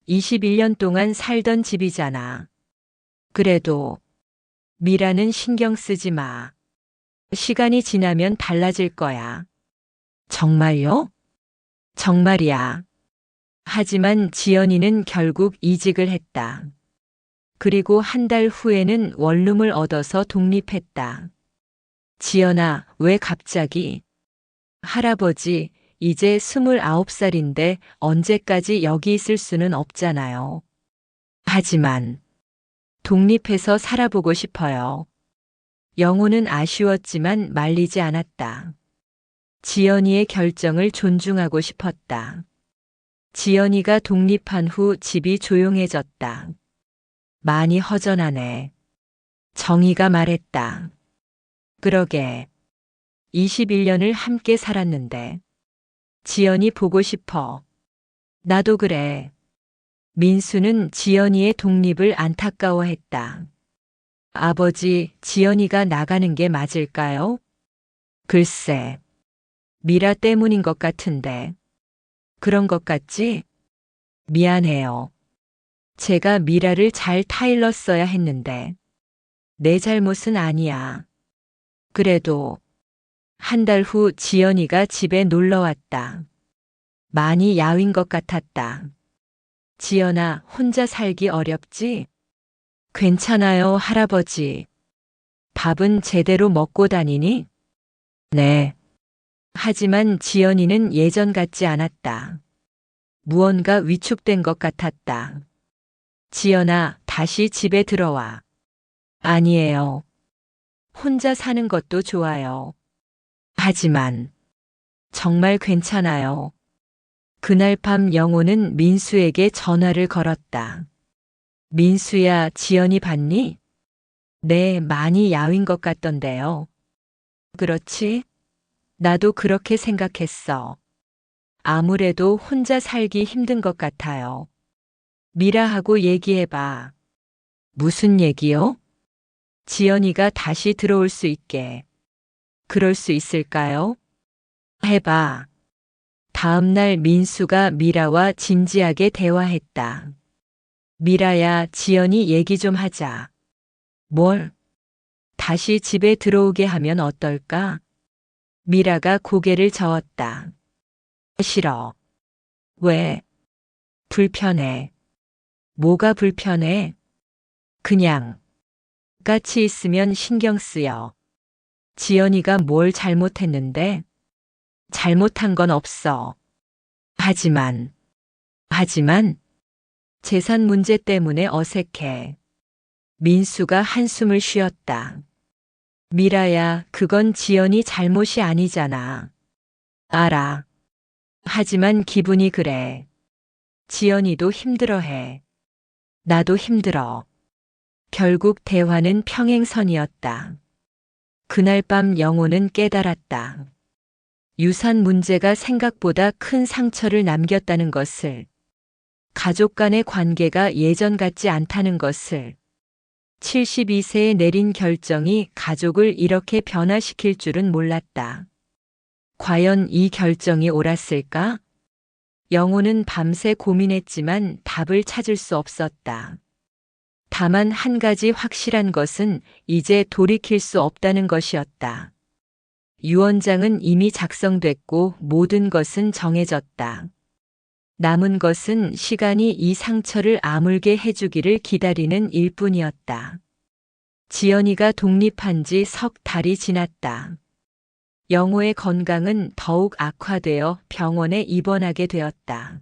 21년 동안 살던 집이잖아. 그래도 미라는 신경 쓰지 마. 시간이 지나면 달라질 거야. 정말요? 정말이야. 하지만 지연이는 결국 이직을 했다. 그리고 한 달 후에는 원룸을 얻어서 독립했다. 지연아, 왜 갑자기? 할아버지, 이제 29살인데 언제까지 여기 있을 수는 없잖아요. 하지만 독립해서 살아보고 싶어요. 영호는 아쉬웠지만 말리지 않았다. 지연이의 결정을 존중하고 싶었다. 지연이가 독립한 후 집이 조용해졌다. 많이 허전하네. 정희가 말했다. 그러게. 21년을 함께 살았는데. 지연이 보고 싶어. 나도 그래. 민수는 지연이의 독립을 안타까워했다. 아버지, 지연이가 나가는 게 맞을까요? 글쎄, 미라 때문인 것 같은데. 그런 것 같지? 미안해요. 제가 미라를 잘 타일렀어야 했는데 내 잘못은 아니야. 그래도 한 달 후 지연이가 집에 놀러 왔다. 많이 야윈 것 같았다. 지연아, 혼자 살기 어렵지? 괜찮아요, 할아버지. 밥은 제대로 먹고 다니니? 네. 하지만 지연이는 예전 같지 않았다. 무언가 위축된 것 같았다. 지연아, 다시 집에 들어와. 아니에요. 혼자 사는 것도 좋아요. 하지만 정말 괜찮아요. 그날 밤 영호는 민수에게 전화를 걸었다. 민수야, 지연이 봤니? 네, 많이 야윈 것 같던데요. 그렇지? 나도 그렇게 생각했어. 아무래도 혼자 살기 힘든 것 같아요. 미라하고 얘기해봐. 무슨 얘기요? 지연이가 다시 들어올 수 있게. 그럴 수 있을까요? 해봐. 다음 날 민수가 미라와 진지하게 대화했다. 미라야, 지연이 얘기 좀 하자. 뭘? 다시 집에 들어오게 하면 어떨까? 미라가 고개를 저었다. 싫어. 왜? 불편해. 뭐가 불편해? 그냥. 같이 있으면 신경 쓰여. 지연이가 뭘 잘못했는데? 잘못한 건 없어. 하지만, 재산 문제 때문에 어색해. 민수가 한숨을 쉬었다. 미라야, 그건 지연이 잘못이 아니잖아. 알아. 하지만 기분이 그래. 지연이도 힘들어해. 나도 힘들어. 결국 대화는 평행선이었다. 그날 밤 영호는 깨달았다. 유산 문제가 생각보다 큰 상처를 남겼다는 것을, 가족 간의 관계가 예전 같지 않다는 것을, 72세에 내린 결정이 가족을 이렇게 변화시킬 줄은 몰랐다. 과연 이 결정이 옳았을까? 영호는 밤새 고민했지만 답을 찾을 수 없었다. 다만 한 가지 확실한 것은 이제 돌이킬 수 없다는 것이었다. 유언장은 이미 작성됐고 모든 것은 정해졌다. 남은 것은 시간이 이 상처를 아물게 해주기를 기다리는 일뿐이었다. 지연이가 독립한 지 석 달이 지났다. 영호의 건강은 더욱 악화되어 병원에 입원하게 되었다.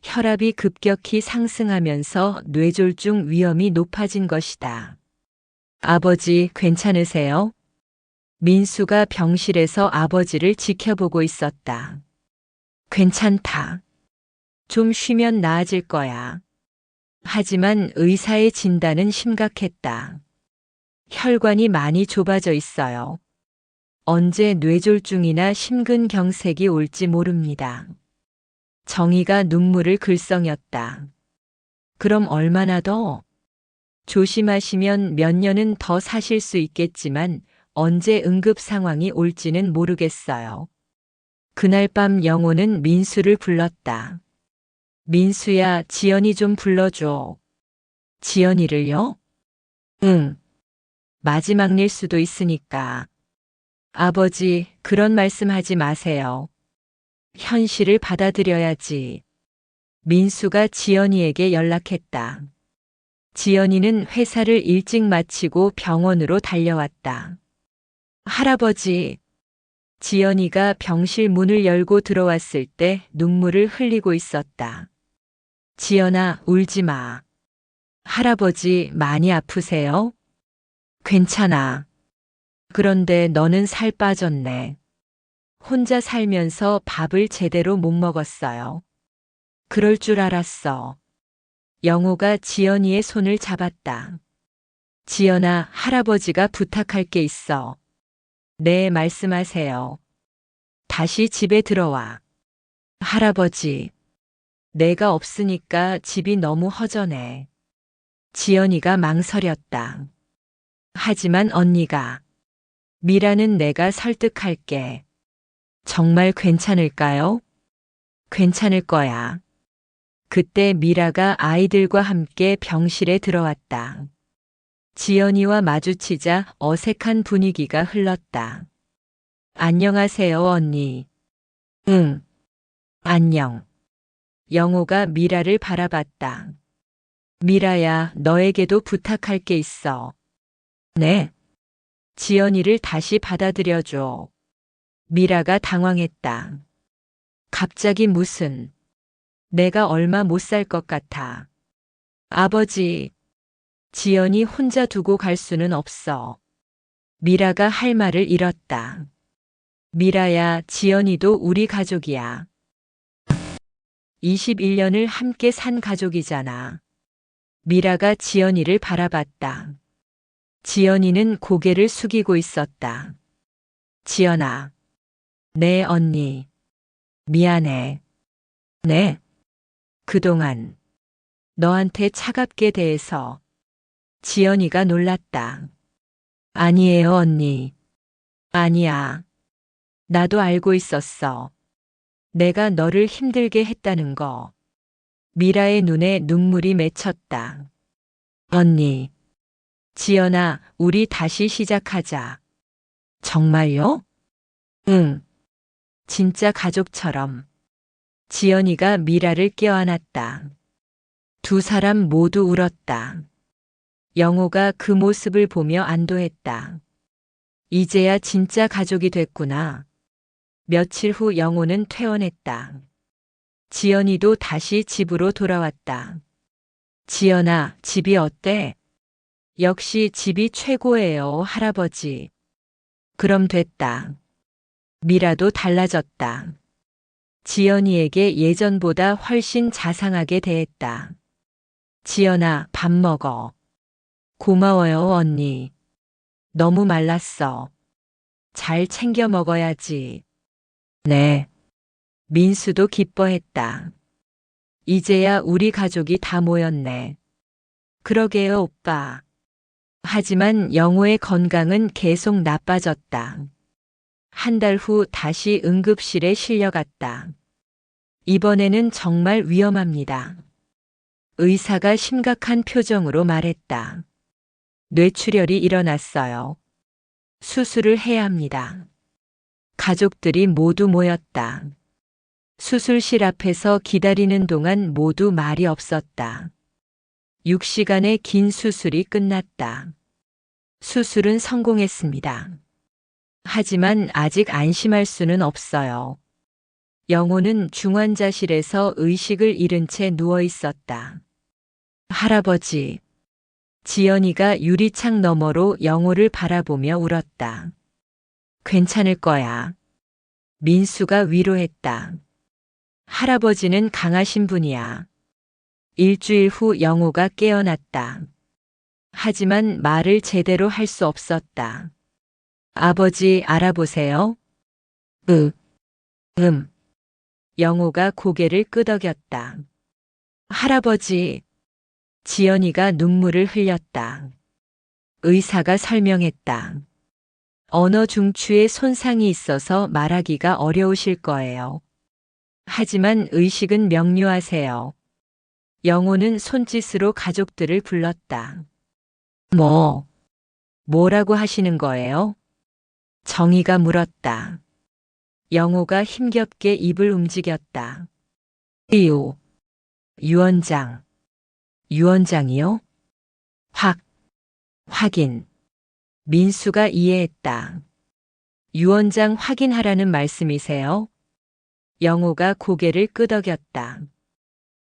혈압이 급격히 상승하면서 뇌졸중 위험이 높아진 것이다. 아버지, 괜찮으세요? 민수가 병실에서 아버지를 지켜보고 있었다. 괜찮다. 좀 쉬면 나아질 거야. 하지만 의사의 진단은 심각했다. 혈관이 많이 좁아져 있어요. 언제 뇌졸중이나 심근경색이 올지 모릅니다. 정희가 눈물을 글썽였다. 그럼 얼마나 더? 조심하시면 몇 년은 더 사실 수 있겠지만 언제 응급 상황이 올지는 모르겠어요. 그날 밤 영호는 민수를 불렀다. 민수야, 지연이 좀 불러줘. 지연이를요? 응. 마지막일 수도 있으니까. 아버지, 그런 말씀하지 마세요. 현실을 받아들여야지. 민수가 지연이에게 연락했다. 지연이는 회사를 일찍 마치고 병원으로 달려왔다. 할아버지. 지연이가 병실 문을 열고 들어왔을 때 눈물을 흘리고 있었다. 지연아, 울지 마. 할아버지, 많이 아프세요? 괜찮아. 그런데 너는 살 빠졌네. 혼자 살면서 밥을 제대로 못 먹었어요. 그럴 줄 알았어. 영호가 지연이의 손을 잡았다. 지연아, 할아버지가 부탁할 게 있어. 네, 말씀하세요. 다시 집에 들어와. 할아버지, 내가 없으니까 집이 너무 허전해. 지연이가 망설였다. 하지만 언니가, 미라는 내가 설득할게. 정말 괜찮을까요? 괜찮을 거야. 그때 미라가 아이들과 함께 병실에 들어왔다. 지연이와 마주치자 어색한 분위기가 흘렀다. 안녕하세요, 언니. 응, 안녕. 영호가 미라를 바라봤다. 미라야, 너에게도 부탁할 게 있어. 네. 지연이를 다시 받아들여줘. 미라가 당황했다. 갑자기 무슨, 내가 얼마 못 살 것 같아. 아버지, 지연이 혼자 두고 갈 수는 없어. 미라가 할 말을 잃었다. 미라야, 지연이도 우리 가족이야. 21년을 함께 산 가족이잖아. 미라가 지연이를 바라봤다. 지연이는 고개를 숙이고 있었다. 지연아. 네, 언니. 미안해. 네. 그동안 너한테 차갑게 대해서. 지연이가 놀랐다. 아니에요, 언니. 아니야. 나도 알고 있었어. 내가 너를 힘들게 했다는 거. 미라의 눈에 눈물이 맺혔다. 언니. 지연아, 우리 다시 시작하자. 정말요? 응. 진짜 가족처럼. 지연이가 미라를 껴안았다. 두 사람 모두 울었다. 영호가 그 모습을 보며 안도했다. 이제야 진짜 가족이 됐구나. 며칠 후 영호는 퇴원했다. 지연이도 다시 집으로 돌아왔다. 지연아, 집이 어때? 역시 집이 최고예요, 할아버지. 그럼 됐다. 미라도 달라졌다. 지연이에게 예전보다 훨씬 자상하게 대했다. 지연아, 밥 먹어. 고마워요, 언니. 너무 말랐어. 잘 챙겨 먹어야지. 네. 민수도 기뻐했다. 이제야 우리 가족이 다 모였네. 그러게요, 오빠. 하지만 영호의 건강은 계속 나빠졌다. 한 달 후 다시 응급실에 실려갔다. 이번에는 정말 위험합니다. 의사가 심각한 표정으로 말했다. 뇌출혈이 일어났어요. 수술을 해야 합니다. 가족들이 모두 모였다. 수술실 앞에서 기다리는 동안 모두 말이 없었다. 6시간의 긴 수술이 끝났다. 수술은 성공했습니다. 하지만 아직 안심할 수는 없어요. 영호는 중환자실에서 의식을 잃은 채 누워 있었다. 할아버지. 지연이가 유리창 너머로 영호를 바라보며 울었다. 괜찮을 거야. 민수가 위로했다. 할아버지는 강하신 분이야. 일주일 후 영호가 깨어났다. 하지만 말을 제대로 할 수 없었다. 아버지, 알아보세요. 음. 영호가 고개를 끄덕였다. 할아버지. 지연이가 눈물을 흘렸다. 의사가 설명했다. 언어 중추에 손상이 있어서 말하기가 어려우실 거예요. 하지만 의식은 명료하세요. 영호는 손짓으로 가족들을 불렀다. 뭐라고 하시는 거예요? 정희가 물었다. 영호가 힘겹게 입을 움직였다. 유원장. 유원장이요? 확인. 민수가 이해했다. 유원장 확인하라는 말씀이세요? 영호가 고개를 끄덕였다.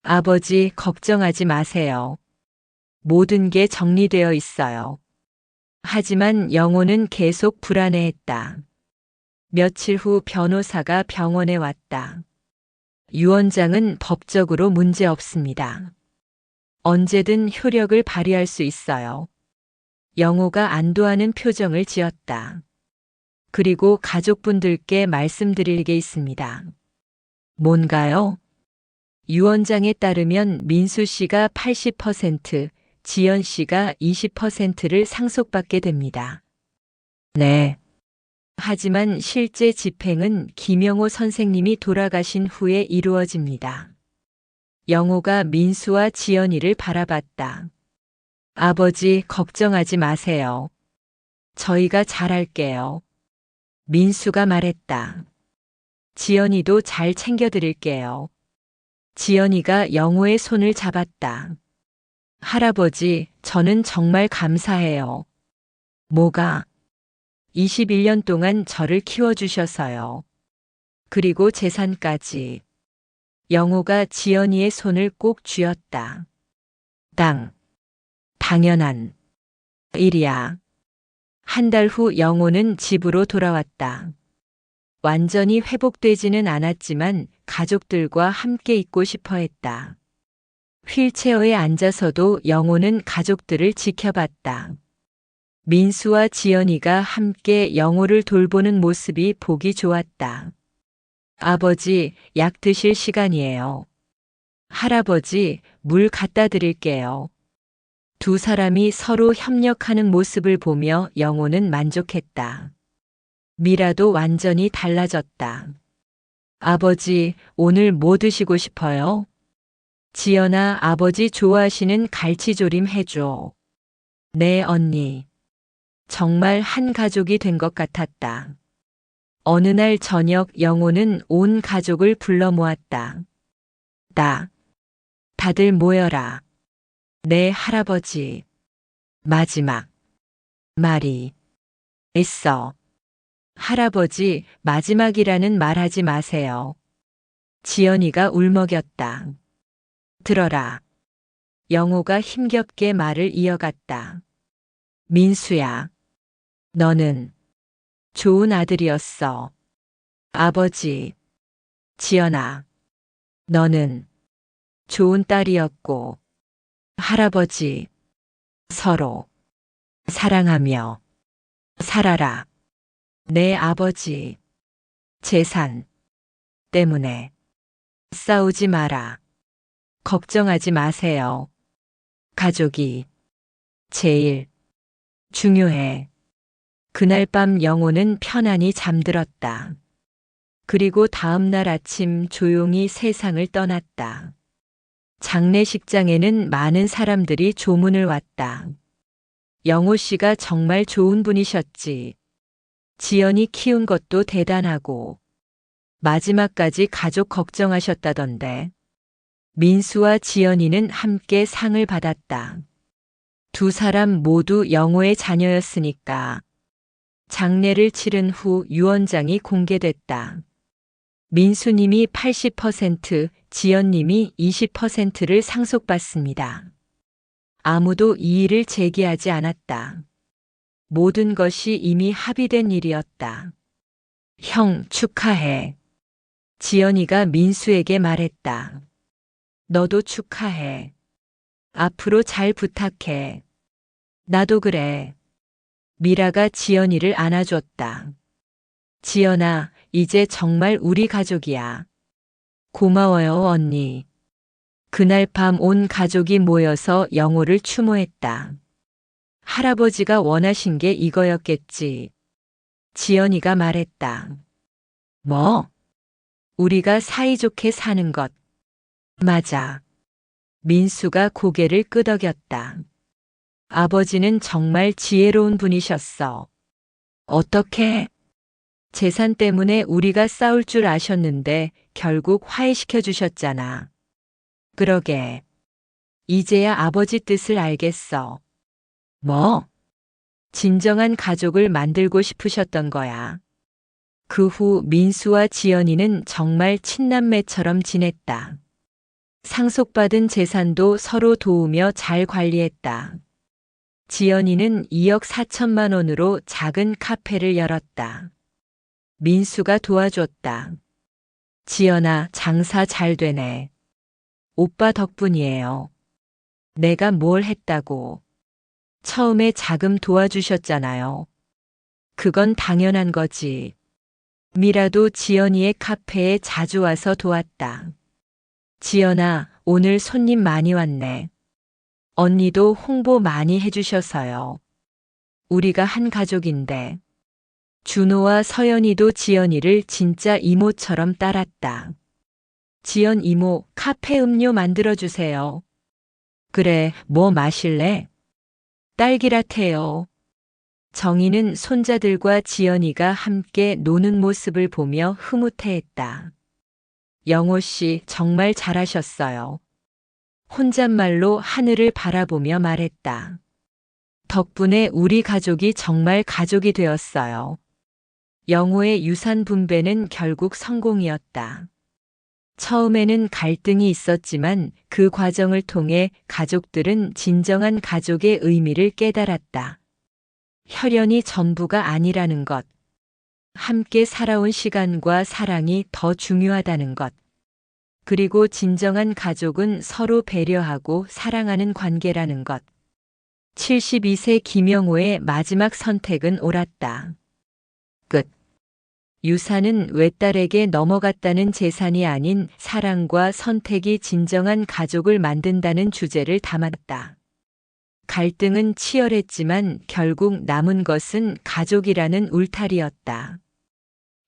아버지, 걱정하지 마세요. 모든 게 정리되어 있어요. 하지만 영호는 계속 불안해했다. 며칠 후 변호사가 병원에 왔다. 유원장은 법적으로 문제 없습니다. 언제든 효력을 발휘할 수 있어요. 영호가 안도하는 표정을 지었다. 그리고 가족분들께 말씀드릴 게 있습니다. 뭔가요? 유원장에 따르면 민수 씨가 80%, 지연 씨가 20%를 상속받게 됩니다. 네. 하지만 실제 집행은 김영호 선생님이 돌아가신 후에 이루어집니다. 영호가 민수와 지연이를 바라봤다. 아버지, 걱정하지 마세요. 저희가 잘할게요. 민수가 말했다. 지연이도 잘 챙겨드릴게요. 지연이가 영호의 손을 잡았다. 할아버지, 저는 정말 감사해요. 뭐가? 21년 동안 저를 키워주셔서요. 그리고 재산까지. 영호가 지연이의 손을 꼭 쥐었다. 당연한 일이야. 한 달 후 영호는 집으로 돌아왔다. 완전히 회복되지는 않았지만 가족들과 함께 있고 싶어 했다. 휠체어에 앉아서도 영호는 가족들을 지켜봤다. 민수와 지연이가 함께 영호를 돌보는 모습이 보기 좋았다. 아버지, 약 드실 시간이에요. 할아버지, 물 갖다 드릴게요. 두 사람이 서로 협력하는 모습을 보며 영호는 만족했다. 미라도 완전히 달라졌다. 아버지, 오늘 뭐 드시고 싶어요? 지연아, 아버지 좋아하시는 갈치조림 해줘. 네, 언니. 정말 한 가족이 된 것 같았다. 어느 날 저녁 영호는 온 가족을 불러 모았다. 다들 모여라. 네, 할아버지. 마지막 말이 있어. 할아버지, 마지막이라는 말 하지 마세요. 지연이가 울먹였다. 들어라. 영호가 힘겹게 말을 이어갔다. 민수야, 너는 좋은 아들이었어. 아버지, 지연아, 너는 좋은 딸이었고, 할아버지, 서로 사랑하며 살아라. 내 아버지, 재산 때문에 싸우지 마라. 걱정하지 마세요. 가족이 제일 중요해. 그날 밤 영호는 편안히 잠들었다. 그리고 다음 날 아침 조용히 세상을 떠났다. 장례식장에는 많은 사람들이 조문을 왔다. 영호 씨가 정말 좋은 분이셨지. 지연이 키운 것도 대단하고 마지막까지 가족 걱정하셨다던데. 민수와 지연이는 함께 상을 받았다. 두 사람 모두 영호의 자녀였으니까. 장례를 치른 후 유언장이 공개됐다. 민수님이 80%, 지연님이 20%를 상속받습니다. 아무도 이의를 제기하지 않았다. 모든 것이 이미 합의된 일이었다. 형, 축하해. 지연이가 민수에게 말했다. 너도 축하해. 앞으로 잘 부탁해. 나도 그래. 미라가 지연이를 안아줬다. 지연아, 이제 정말 우리 가족이야. 고마워요, 언니. 그날 밤 온 가족이 모여서 영호를 추모했다. 할아버지가 원하신 게 이거였겠지. 지연이가 말했다. 뭐? 우리가 사이좋게 사는 것. 맞아. 민수가 고개를 끄덕였다. 아버지는 정말 지혜로운 분이셨어. 어떻게? 재산 때문에 우리가 싸울 줄 아셨는데 결국 화해시켜 주셨잖아. 그러게. 이제야 아버지 뜻을 알겠어. 뭐? 진정한 가족을 만들고 싶으셨던 거야. 그 후 민수와 지연이는 정말 친남매처럼 지냈다. 상속받은 재산도 서로 도우며 잘 관리했다. 지연이는 2억 4천만 원으로 작은 카페를 열었다. 민수가 도와줬다. 지연아, 장사 잘 되네. 오빠 덕분이에요. 내가 뭘 했다고. 처음에 자금 도와주셨잖아요. 그건 당연한 거지. 미라도 지연이의 카페에 자주 와서 도왔다. 지연아, 오늘 손님 많이 왔네. 언니도 홍보 많이 해주셔서요. 우리가 한 가족인데. 준호와 서연이도 지연이를 진짜 이모처럼 따랐다. 지연 이모, 카페 음료 만들어주세요. 그래, 뭐 마실래? 딸기라테요. 정희는 손자들과 지연이가 함께 노는 모습을 보며 흐뭇해했다. 영호 씨, 정말 잘하셨어요. 혼잣말로 하늘을 바라보며 말했다. 덕분에 우리 가족이 정말 가족이 되었어요. 영호의 유산 분배는 결국 성공이었다. 처음에는 갈등이 있었지만 그 과정을 통해 가족들은 진정한 가족의 의미를 깨달았다. 혈연이 전부가 아니라는 것. 함께 살아온 시간과 사랑이 더 중요하다는 것. 그리고 진정한 가족은 서로 배려하고 사랑하는 관계라는 것. 72세 김영호의 마지막 선택은 옳았다. 끝. 유산은 외딸에게 넘어갔다는 재산이 아닌 사랑과 선택이 진정한 가족을 만든다는 주제를 담았다. 갈등은 치열했지만 결국 남은 것은 가족이라는 울타리였다.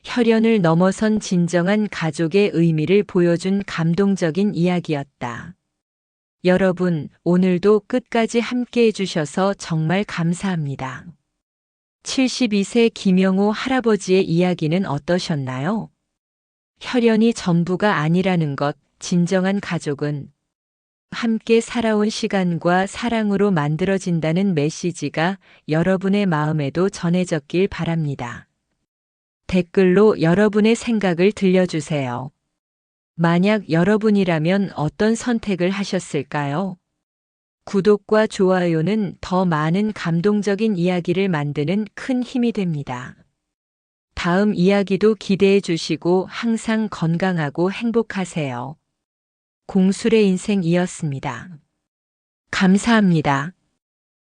혈연을 넘어선 진정한 가족의 의미를 보여준 감동적인 이야기였다. 여러분, 오늘도 끝까지 함께 해주셔서 정말 감사합니다. 72세 김영호 할아버지의 이야기는 어떠셨나요? 혈연이 전부가 아니라는 것, 진정한 가족은 함께 살아온 시간과 사랑으로 만들어진다는 메시지가 여러분의 마음에도 전해졌길 바랍니다. 댓글로 여러분의 생각을 들려주세요. 만약 여러분이라면 어떤 선택을 하셨을까요? 구독과 좋아요는 더 많은 감동적인 이야기를 만드는 큰 힘이 됩니다. 다음 이야기도 기대해 주시고 항상 건강하고 행복하세요. 공술의 인생이었습니다. 감사합니다.